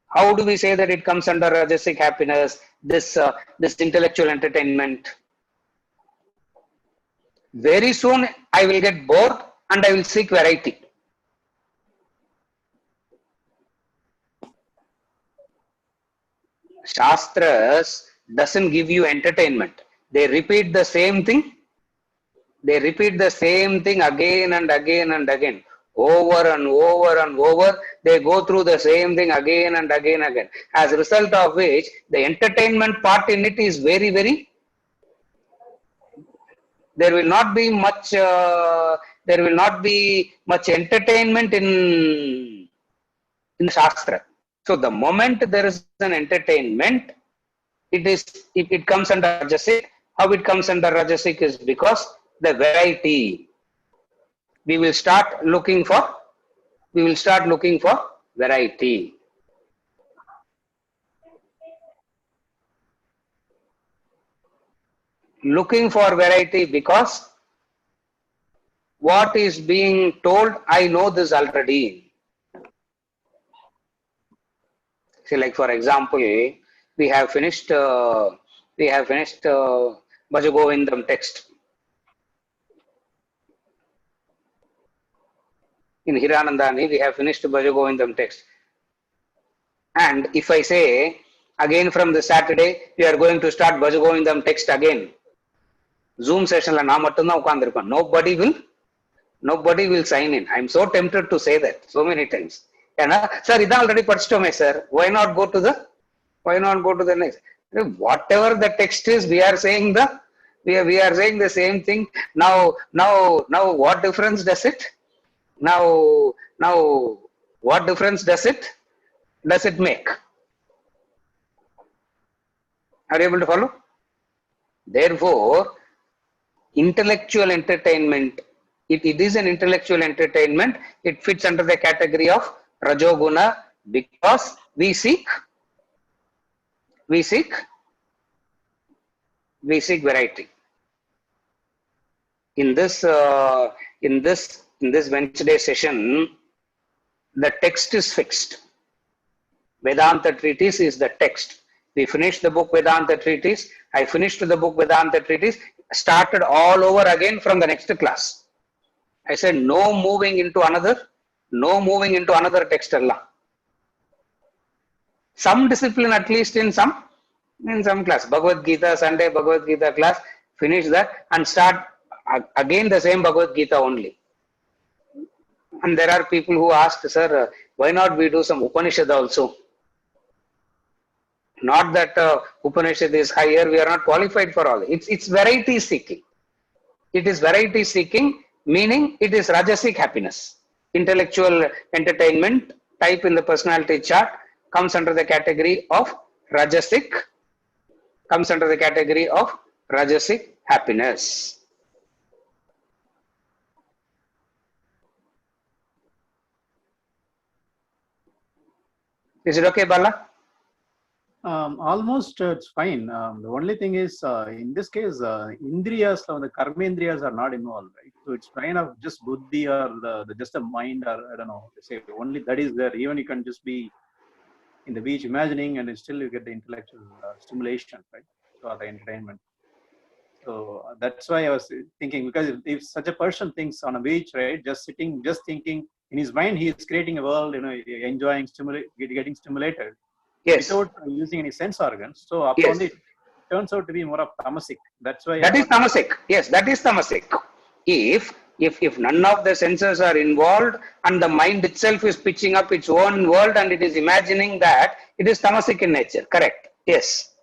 How do we say that it comes under rajasic happiness, this intellectual entertainment? Very soon I will get bored and I will seek variety. Shastras doesn't give you entertainment. They repeat the same thing. They repeat the same thing again and again and again. over and over and over. They go through the same thing again and again and again. As a result of which, the entertainment part in it is very, very. There will not be much. There will not be much entertainment in Shastra. So the moment there is an entertainment, it comes under Rajasic. How it comes under Rajasic is because the variety. We will start looking for variety. Looking for variety because what is being told, I know this already. See, like for example, we have finished Bhaja Govindam text. In Hiranandani, we have finished Bhaja Govindam text. And if I say, again from the Saturday, we are going to start Bhaja Govindam text again. Zoom session la na mattum dhaan ukkandirpan. Nobody will sign in. I am so tempted to say that so many times. Sir, idan already padichitome sir. Why not go to the next? Whatever the text is, we are saying the same thing. Now what difference does it? Now what difference does it make? Are you able to follow? Therefore, intellectual entertainment, it is an intellectual entertainment. It fits under the category of Rajoguna because we seek variety. In this Wednesday session, the text is fixed. Vedanta treatise is the text. We finished the book Vedanta treatise. I finished the book Vedanta treatise. Started all over again from the next class. I said no moving into another text. Some discipline at least in some class. Bhagavad Gita, Sunday Bhagavad Gita class, finish that and start again the same Bhagavad Gita only. And there are people who asked, sir, why not we do some Upanishad also? Not that Upanishad is higher, we are not qualified for all. It's variety seeking. It is variety seeking, meaning it is Rajasic happiness. Intellectual entertainment type in the personality chart comes under the category of Rajasic, happiness. Is it okay, Bala? Almost it's fine. The only thing is, in this case, Indriyas, the Karmendriyas are not involved, right? So it's kind of just Buddhi or just the mind, or I don't know, say only that is there. Even you can just be in the beach imagining and still you get the intellectual stimulation, right? So the entertainment. So that's why I was thinking, because if such a person thinks on a beach, right, just sitting, just thinking, in his mind he is creating a world, enjoying, getting stimulated. Yes. Without using any sense organs. So Yes. it turns out to be more of tamasic. That's why that is tamasic. Yes, that is tamasic. If none of the senses are involved and the mind itself is pitching up its own world and it is imagining that, it is tamasic in nature. Correct. Yes.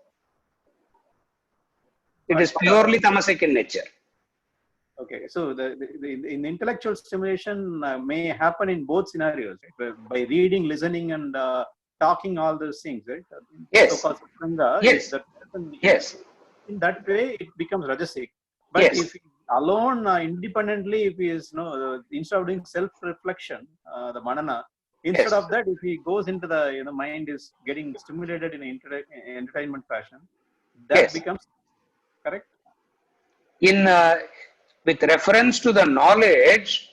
It is purely tamasic in nature. Okay, so in intellectual stimulation may happen in both scenarios, right? By reading, listening, and talking, all those things, right? Yes. Yes. Yes. In that way, it becomes Rajasic. But Yes. if alone, independently, if he is instead of doing self-reflection, the manana, instead Yes. of that, if he goes into the mind is getting stimulated in entertainment fashion, that Yes. becomes correct. In with reference to the knowledge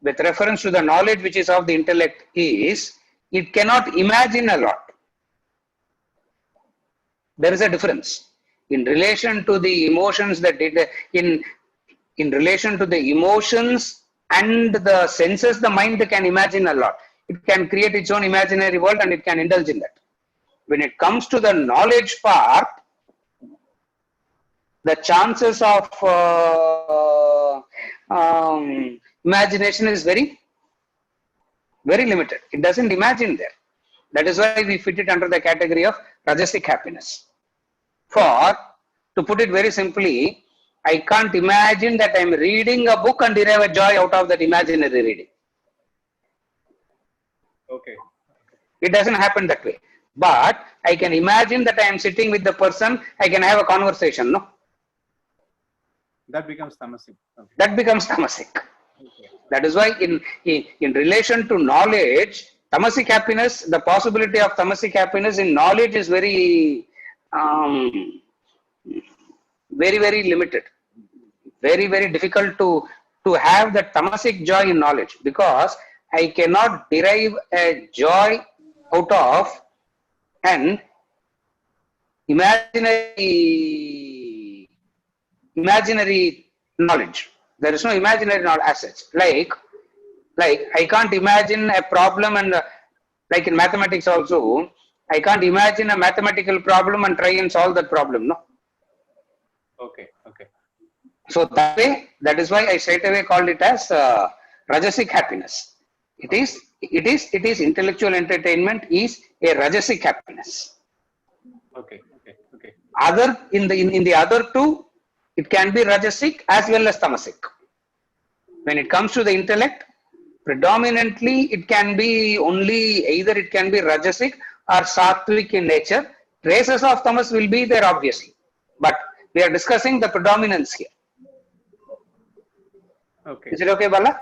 which is of the intellect, is it cannot imagine a lot. There is a difference in relation to the emotions that in relation to the emotions and the senses. The mind can imagine a lot. It can create its own imaginary world and it can indulge in that. When it comes to the knowledge part, the chances of imagination is very Very limited. It doesn't imagine there. That is why we fit it under the category of rajasic happiness. For, to put it very simply, I can't imagine that I'm reading a book and derive a joy out of that imaginary reading. Okay. It doesn't happen that way. But I can imagine that I am sitting with the person, I can have a conversation, no? That becomes tamasic. Okay. That becomes tamasic. Okay. That is why in relation to knowledge, tamasic happiness, the possibility of tamasic happiness in knowledge is very, very limited. Very, very difficult to have that tamasic joy in knowledge, because I cannot derive a joy out of an imaginary knowledge. There is no imaginary knowledge as such. Like I can't imagine a problem, and like in mathematics also, I can't imagine a mathematical problem and try and solve that problem. No. Okay. Okay. So that is why I straight away called it as rajasic happiness. It is intellectual entertainment is a rajasic happiness. Okay. Okay. Okay. In the other two, it can be rajasic as well as tamasic. When it comes to the intellect, predominantly it can be only either it can be rajasic or sattvic in nature. Traces of tamas will be there obviously, but we are discussing the predominance here. Okay. Is it okay, Bala?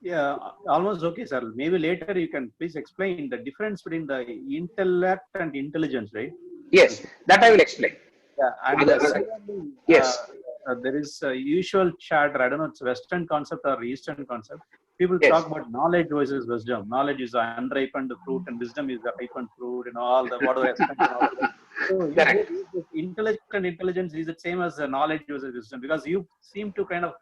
Yeah, almost okay, sir. Maybe later you can please explain the difference between the intellect and intelligence, right? Yes, that I will explain. Yeah, and secondly, Yes. there is a usual chatter. I don't know, it's Western concept or Eastern concept. People Yes. talk about knowledge versus wisdom. Knowledge is an unripened fruit, and wisdom is the ripened fruit. All the whatever extent and all of that. So, Correct. intellect and intelligence is the same as knowledge versus wisdom, because you seem to kind of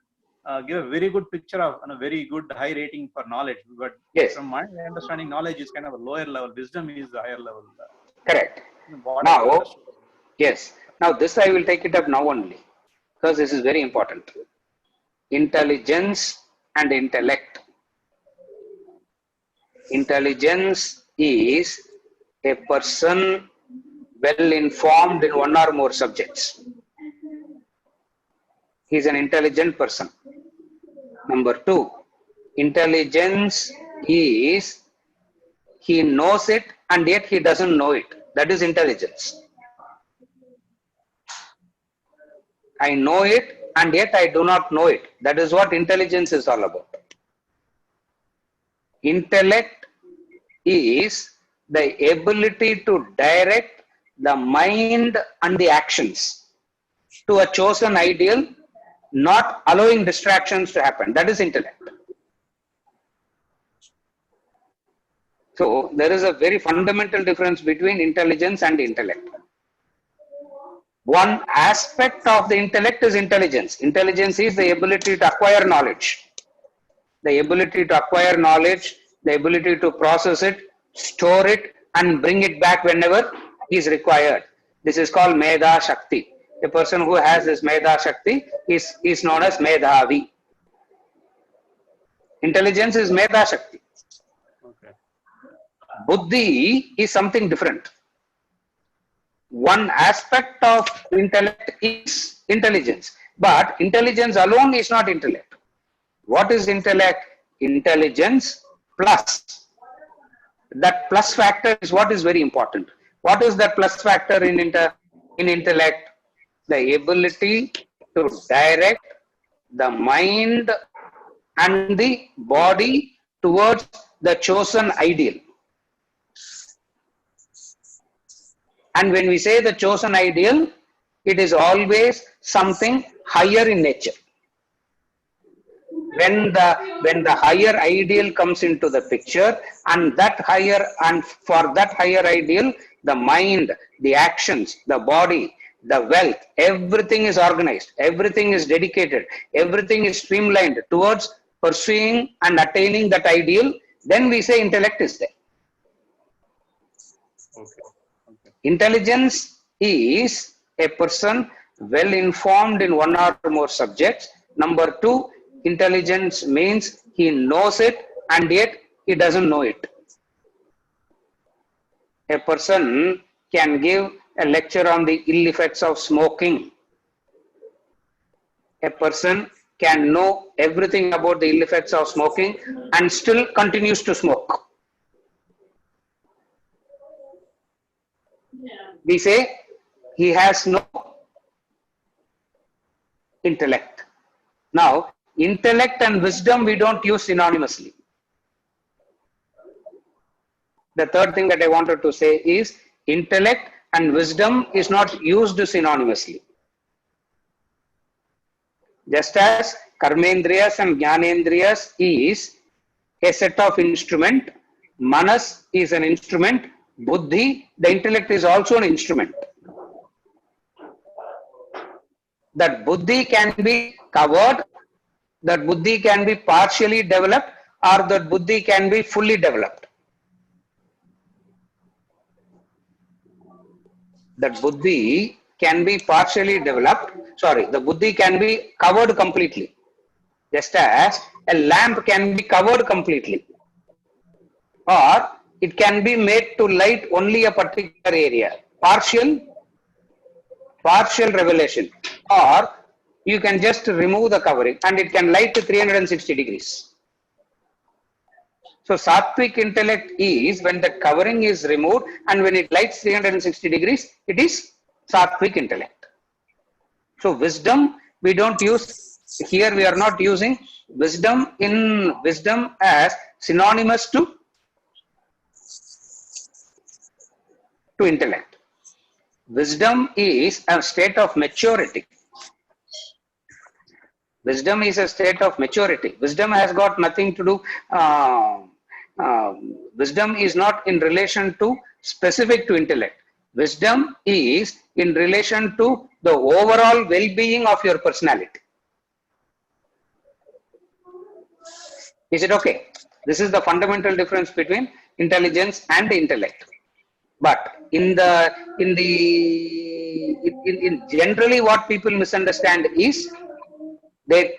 give a very good picture of and a very good high rating for knowledge. But Yes. from my understanding, knowledge is kind of a lower level. Wisdom is the higher level. Correct. What I Now, understood. yes. Now this I will take it up now only, because this is very important. Intelligence and intellect. Intelligence is a person well informed in one or more subjects. He is an intelligent person. Number two, intelligence is he knows it and yet he doesn't know it. That is intelligence. I know it and yet I do not know it. That is what intelligence is all about. Intellect is the ability to direct the mind and the actions to a chosen ideal, not allowing distractions to happen. That is intellect. So there is a very fundamental difference between intelligence and intellect. One aspect of the intellect is intelligence. Intelligence is the ability to acquire knowledge. The ability to acquire knowledge, the ability to process it, store it, and bring it back whenever is required. This is called Medha Shakti. A person who has this Medha Shakti is known as Medhavi. Intelligence is Medha Shakti. Okay. Buddhi is something different. One aspect of intellect is intelligence, but intelligence alone is not intellect. What is intellect? Intelligence plus. That plus factor is what is very important. What is that plus factor in intellect? The ability to direct the mind and the body towards the chosen ideal. And when we say the chosen ideal, it is always something higher in nature. When the higher ideal comes into the picture, and for that higher ideal, the mind, the actions, the body, the wealth, everything is organized, everything is dedicated, everything is streamlined towards pursuing and attaining that ideal, then we say intellect is there. Okay. Intelligence is a person well informed in one or more subjects. Number two, intelligence means he knows it and yet he doesn't know it. A person can give a lecture on the ill effects of smoking. A person can know everything about the ill effects of smoking and still continues to smoke. We say he has no intellect. Now, intellect and wisdom we don't use synonymously. The third thing that I wanted to say is intellect and wisdom is not used synonymously. Just as karmendriyas and jnanendriyas is a set of instrument, manas is an instrument, buddhi, the intellect is also an instrument. That buddhi can be covered, that buddhi can be partially developed, or that buddhi can be fully developed. That buddhi can be partially developed, the buddhi can be covered completely. Just as a lamp can be covered completely. Or it can be made to light only a particular area. Partial revelation. Or you can just remove the covering and it can light to 360 degrees. So sattvic intellect is when the covering is removed and when it lights 360 degrees, it is sattvic intellect. So wisdom, we don't use, here we are not using wisdom as synonymous to intellect. Wisdom is a state of maturity. Wisdom is a state of maturity. Wisdom has got nothing to do, wisdom is not in relation to specific to intellect. Wisdom is in relation to the overall well-being of your personality. Is it okay? This is the fundamental difference between intelligence and intellect. But in generally what people misunderstand is they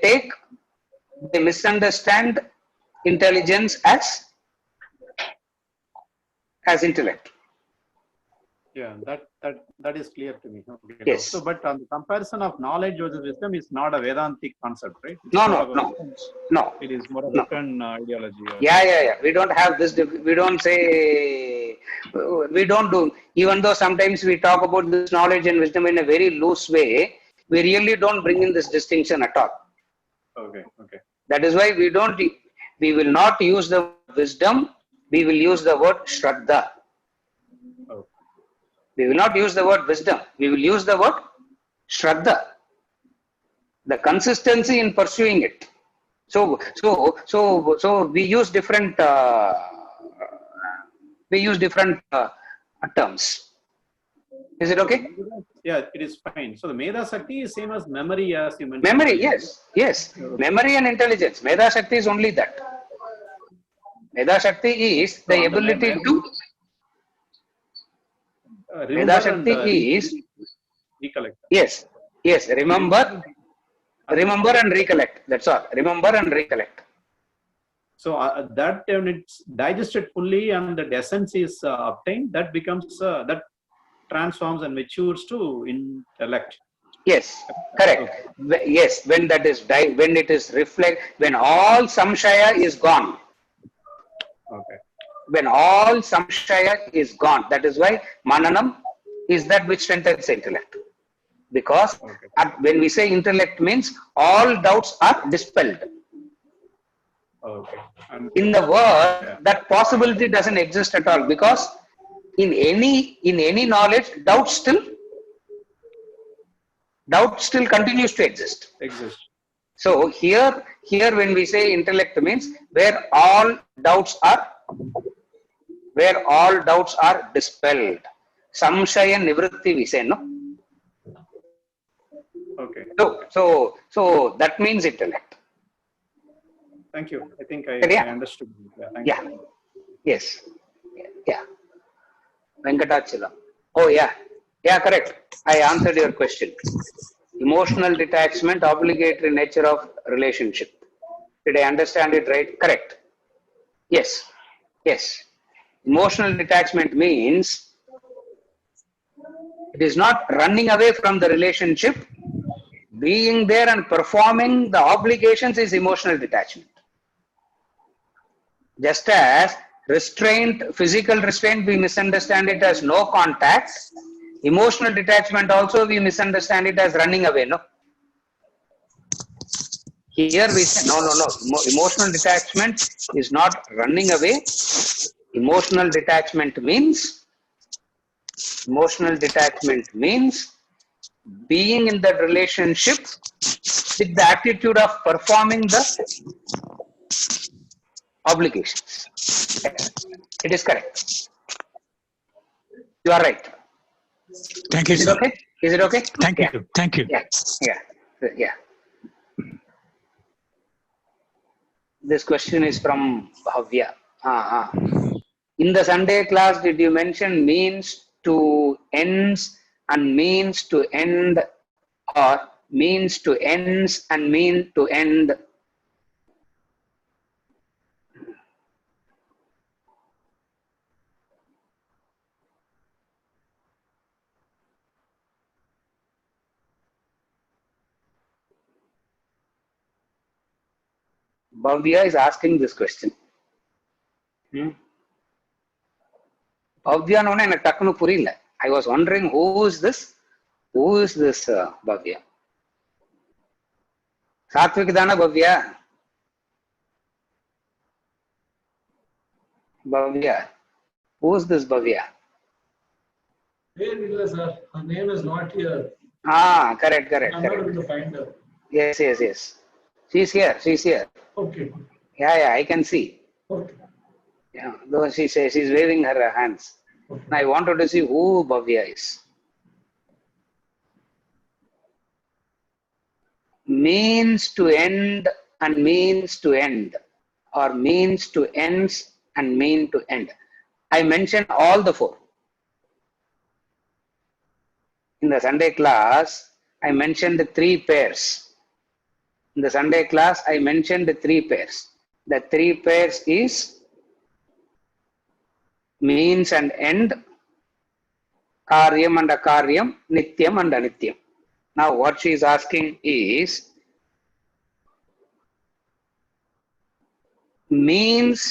misunderstand intelligence as intellect. Yeah, that is clear to me. Okay. Yes. So, but on the comparison of knowledge versus wisdom is not a Vedantic concept, right? It's No. It is more of a Western ideology. Yeah. We don't have this. We don't say. We don't do. Even though sometimes we talk about this knowledge and wisdom in a very loose way, we really don't bring in this distinction at all. Okay. That is why we will not use the wisdom. We will use the word Shraddha. Okay. We will not use the word wisdom. We will use the word Shraddha. The consistency in pursuing it. So we use different terms. Is it okay? Yeah, it is fine. So the Meda Shakti is same as memory, as you mentioned. Memory, yes. Memory and intelligence. Meda Shakti is only that. Meda Shakti is the ability to. Meda Shakti is recollect. Yes. Remember and recollect. That's all. Remember and recollect. So that when it's digested fully and the essence is obtained, that becomes that transforms and matures to intellect. Yes, correct. Okay. Yes, when that is when it is when all samshaya is gone. Okay. When all samshaya is gone, that is why mananam is that which strengthens intellect. Because when we say intellect means all doubts are dispelled. Okay. In the world, that possibility doesn't exist at all, because in any knowledge, doubt still continues to exist. So here when we say intellect means where all doubts are dispelled. Samshaya nivritti we say, no? Okay. So that means intellect. Thank you. I think I understood. Yeah. Yes. Yeah. Venkatachalam. Oh yeah. Yeah, correct. I answered your question. Emotional detachment, obligatory nature of relationship. Did I understand it right? Correct. Yes. Yes. Emotional detachment means it is not running away from the relationship. Being there and performing the obligations is emotional detachment. Just as restraint, physical restraint, we misunderstand it as no contact. Emotional detachment also we misunderstand it as running away. No. Here we say no. Emotional detachment is not running away. Emotional detachment means being in that relationship with the attitude of performing the obligations. It is correct. You are right. Thank you, Is it sir. okay? Is it okay? Thank Yeah. you. Thank you. Yeah. This question is from Bhavya. In the Sunday class, did you mention means to ends and means to end, or means to ends and mean to end? Bhavya is asking this question. Bhavya none எனக்கு டக்குனு புரியல. I was wondering who is this Bhavya? Satvik தானே Bhavya? Bhavya. Who is this Bhavya? Sir. Her name is not here. Correct. I'm not able to find her. Yes. She's here. Okay. Yeah, I can see. Okay. Yeah, though she says she's waving her hands. Okay. I wanted to see who Bhavya is. Means to end and means to end, or means to ends and mean to end. I mentioned all the four. In the Sunday class, I mentioned the three pairs. In the Sunday class, I mentioned the three pairs. The three pairs is means and end, karyam and akaryam, nityam and anityam. Now what she is asking is, means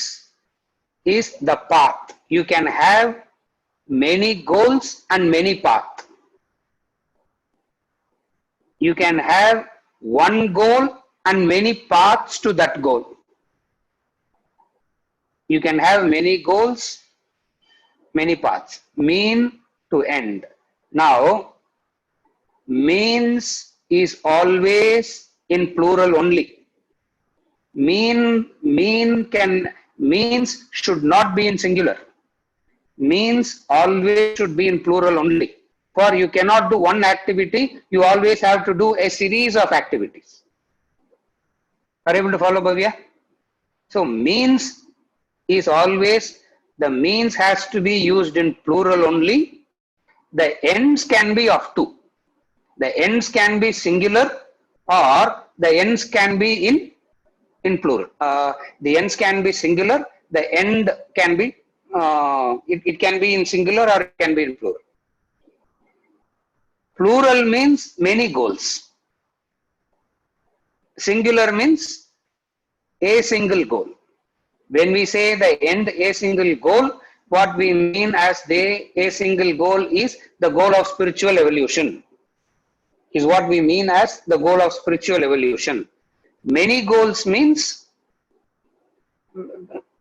is the path. You can have many goals and many paths. You can have one goal and many paths to that goal. You can have many goals, many paths. Mean to end. Now, means is always in plural only. Means should not be in singular. Means always should be in plural only. For you cannot do one activity, you always have to do a series of activities. Are you able to follow, Bhavya? So means is always, the means has to be used in plural only. The ends can be of two. The ends can be singular, or the ends can be in plural. The ends can be singular. The end can be it can be in singular or it can be in plural. Plural means many goals. Singular means a single goal. When we say the end a single goal, what we mean as a single goal is the goal of spiritual evolution. Is what we mean as the goal of spiritual evolution. Many goals means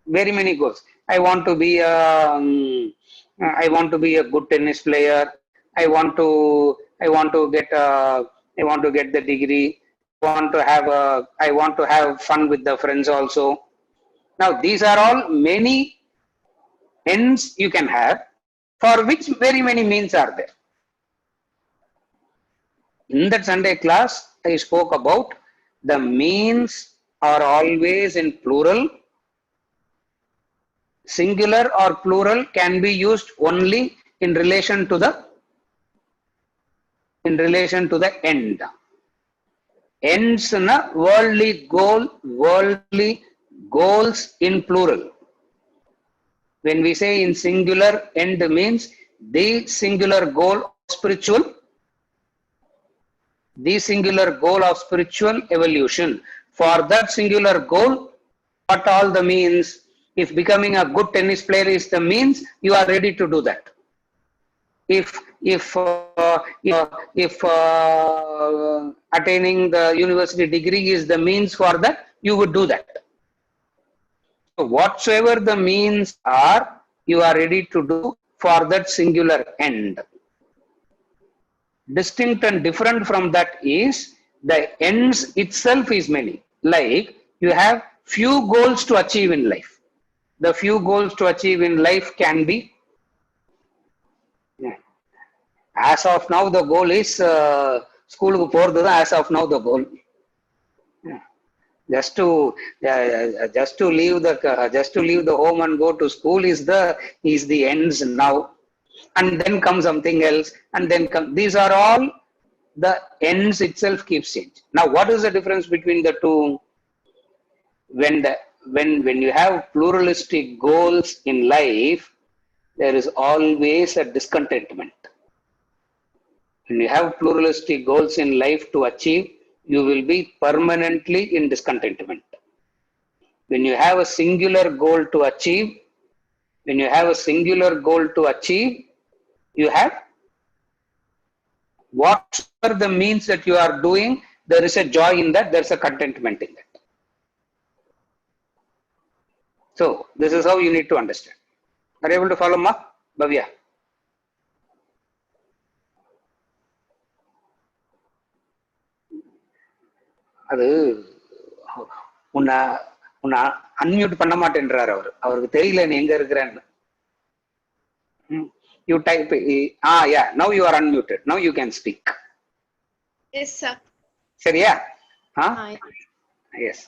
very many goals. I want to be a good tennis player. I want to get the degree. I want to have fun with the friends also. Now these are all many ends you can have, for which very many means are there. In that Sunday class, I spoke about the means are always in plural. Singular or plural can be used only in relation to the end. Ends in a worldly goals in plural. When we say in singular end means the singular goal of spiritual, the singular goal of spiritual evolution. For that singular goal, what all the means? If becoming a good tennis player is the means, you are ready to do that. If attaining the university degree is the means for that, you would do that. So whatsoever the means are, you are ready to do for that singular end. Distinct and different from that is the ends itself is many. Like you have few goals to achieve in life. The few goals to achieve in life can be, as of now the goal is school ku poradhu, as of now the goal. Just to leave the home and go to school is the ends now, and then comes something else, and then these are all the ends itself keeps change. Now what is the difference between the two? When you have pluralistic goals in life, there is always a discontentment. When you have pluralistic goals in life to achieve, you will be permanently in discontentment. When you have a singular goal to achieve, you have whatever the means that you are doing, there is a joy in that, there is a contentment in that. So this is how you need to understand. Are you able to follow, Ma? Bhavya? அது உன்னை unmute பண்ண மாட்டேன்றார் அவருக்கு தெரியல நீ எங்க இருக்கிறேன்னு. You type, yeah, now you are unmuted. Now you can speak. Yes, sir. சரியா? Yes.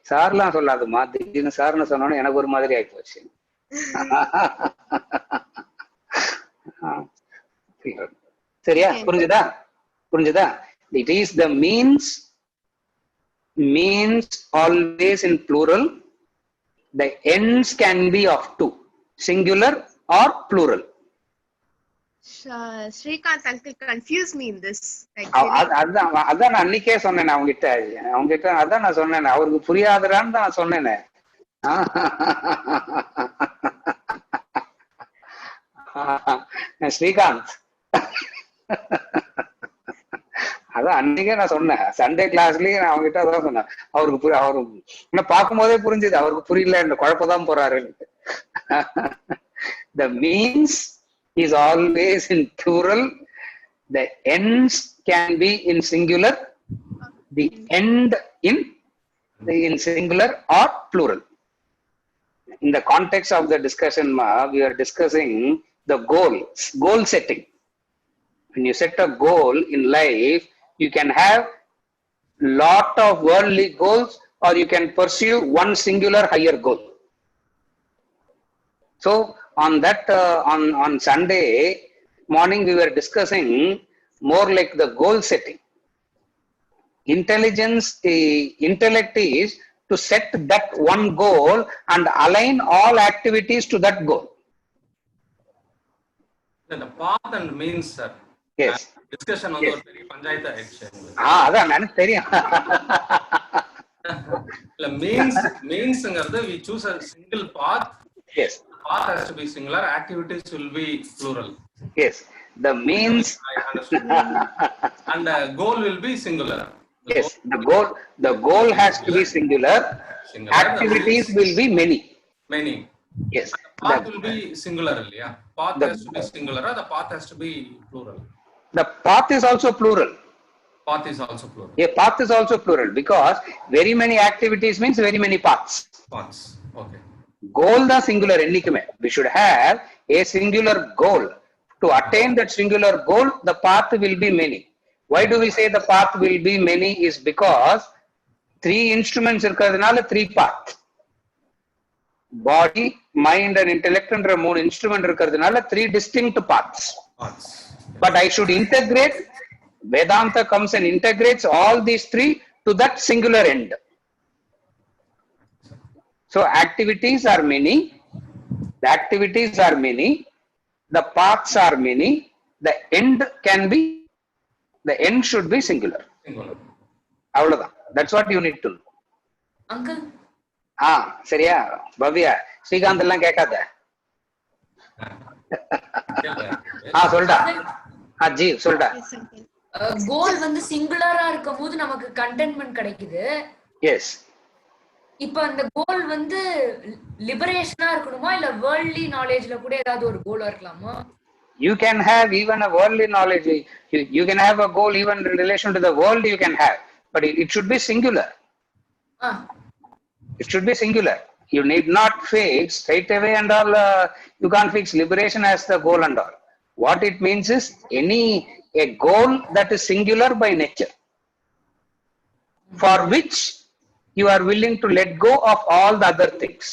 சார்லாம் சொல்லாதுமா, திடீர்னு சார்னு சொன்னோன்னு எனக்கு ஒரு மாதிரி ஆயிப்போச்சு. சரியா? புரிஞ்சுதா? It is the means always in plural. The ends can be of two, singular or plural. Srikanth uncle confused me in this. அதான் நான் அன்னைக்கே சொன்னேன் அவங்ககிட்ட அதான் நான் சொன்னேன், அவருக்கு புரியாதரான்னு தான் நான் சொன்னேன். ஸ்ரீகாந்த், அதான் அன்னைக்கே நான் சொன்னேன், சண்டே கிளாஸ்லயே நான் அவங்ககிட்ட அதான் சொன்னேன். அவருக்கு பார்க்கும் போதே புரிஞ்சுது அவருக்கு புரியல, இந்த குழப்பதான் போறாரு. The means is always in plural. The ends can be in singular. The end in singular or plural. In the context of the discussion, we are discussing the goal setting. When you set a goal in life, you can have lot of worldly goals, or you can pursue one singular higher goal. So on that, on Sunday morning, we were discussing more like the goal setting. Intellect is to set that one goal and align all activities to that goal. The path and means, sir. Yes. Discussion on the very panchayat action. அதான் எனக்கு தெரியும். means we choose a single path. Yes. Path has to be singular, activities will be plural. Yes. The means. I understood. And the goal will be singular. Yes. The goal has to be singular. Activities will be many. Yes. The path will be singular. Yeah. Path has to be singular. The path has to be plural. The path is also plural. Path is also plural. A path is also plural because very many activities means very many paths. Paths. Okay. Goal the singular ennikkume. We should have a singular goal. To attain that singular goal, the path will be many. Why do we say the path will be many? Is because 3 instruments irukradhanaala 3 paths. Body, mind and intellect என்ற 3 instrument irukradhanaala 3 distinct paths. But I should integrate. Vedanta comes and integrates all these 3 to that singular end. So activities are many. The activities are many, the paths are many, the end can be, the end should be singular. Singular. அவ்வளவுதான். That's what you need to know. Uncle சரியா பவ்யா, ஸ்ரீகாந்த் எல்லாம் கேட்காத. சொல்டா. G சொல்டா. Yes, uncle. கோல் வந்து சிங்குலரா இருக்கும்போது நமக்கு contentment கிடைக்குது. எஸ். இப்ப அந்த கோல் வந்து லிபரேஷனா இருக்கணுமா இல்ல வேர்ல்ட்லி நாலேஜ்ல கூட ஏதாவது ஒரு கோல் இருக்கலாமா? You can have even a worldly knowledge. You can have a goal even in relation to the world you can have, but it should be singular. It should be singular. You need not fix straight away and all. You can't fix liberation as the goal and all. What it means is a goal that is singular by nature, for which you are willing to let go of all the other things.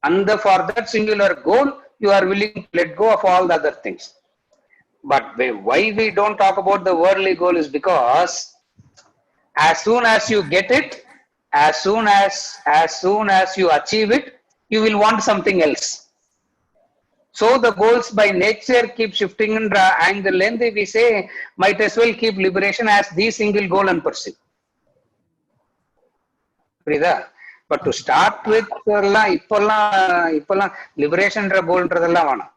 And for that singular goal, you are willing to let go of all the other things. But why we don't talk about the worldly goal is because as soon as you get it, as soon as you achieve it, you will want something else. So the goals by nature keep shifting in the angle length. We say might as well keep liberation as the single goal and pursue. But to start with, இப்பெல்லாம் லிபரேஷன்ற கோல்ன்றதெல்லாம் வேணாம்.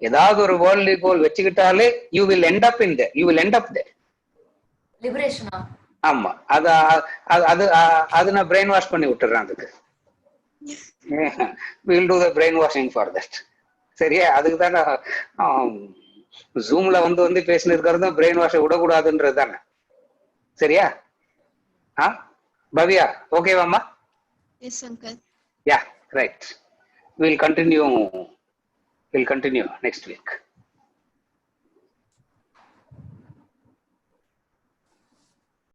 ஏதாவது ஒரு worldly goal வச்சுக்கிட்டாலே you will end up in there. You will end up there. லிபரேஷனா? ஆமா. அது நான் brain wash பண்ணி விட்டுறேன். அதுக்கு we'll do the brain washing for that. சரியா? அதுக்கு தானே ஜூம்ல வந்து பேசினதுக்கு பிரெயின் வாஷை விடக்கூடாதுன்றது தானே. சரியா? Bhavya ஓகேவாம்மா? Yes, uncle. Yeah, right. We'll continue next week.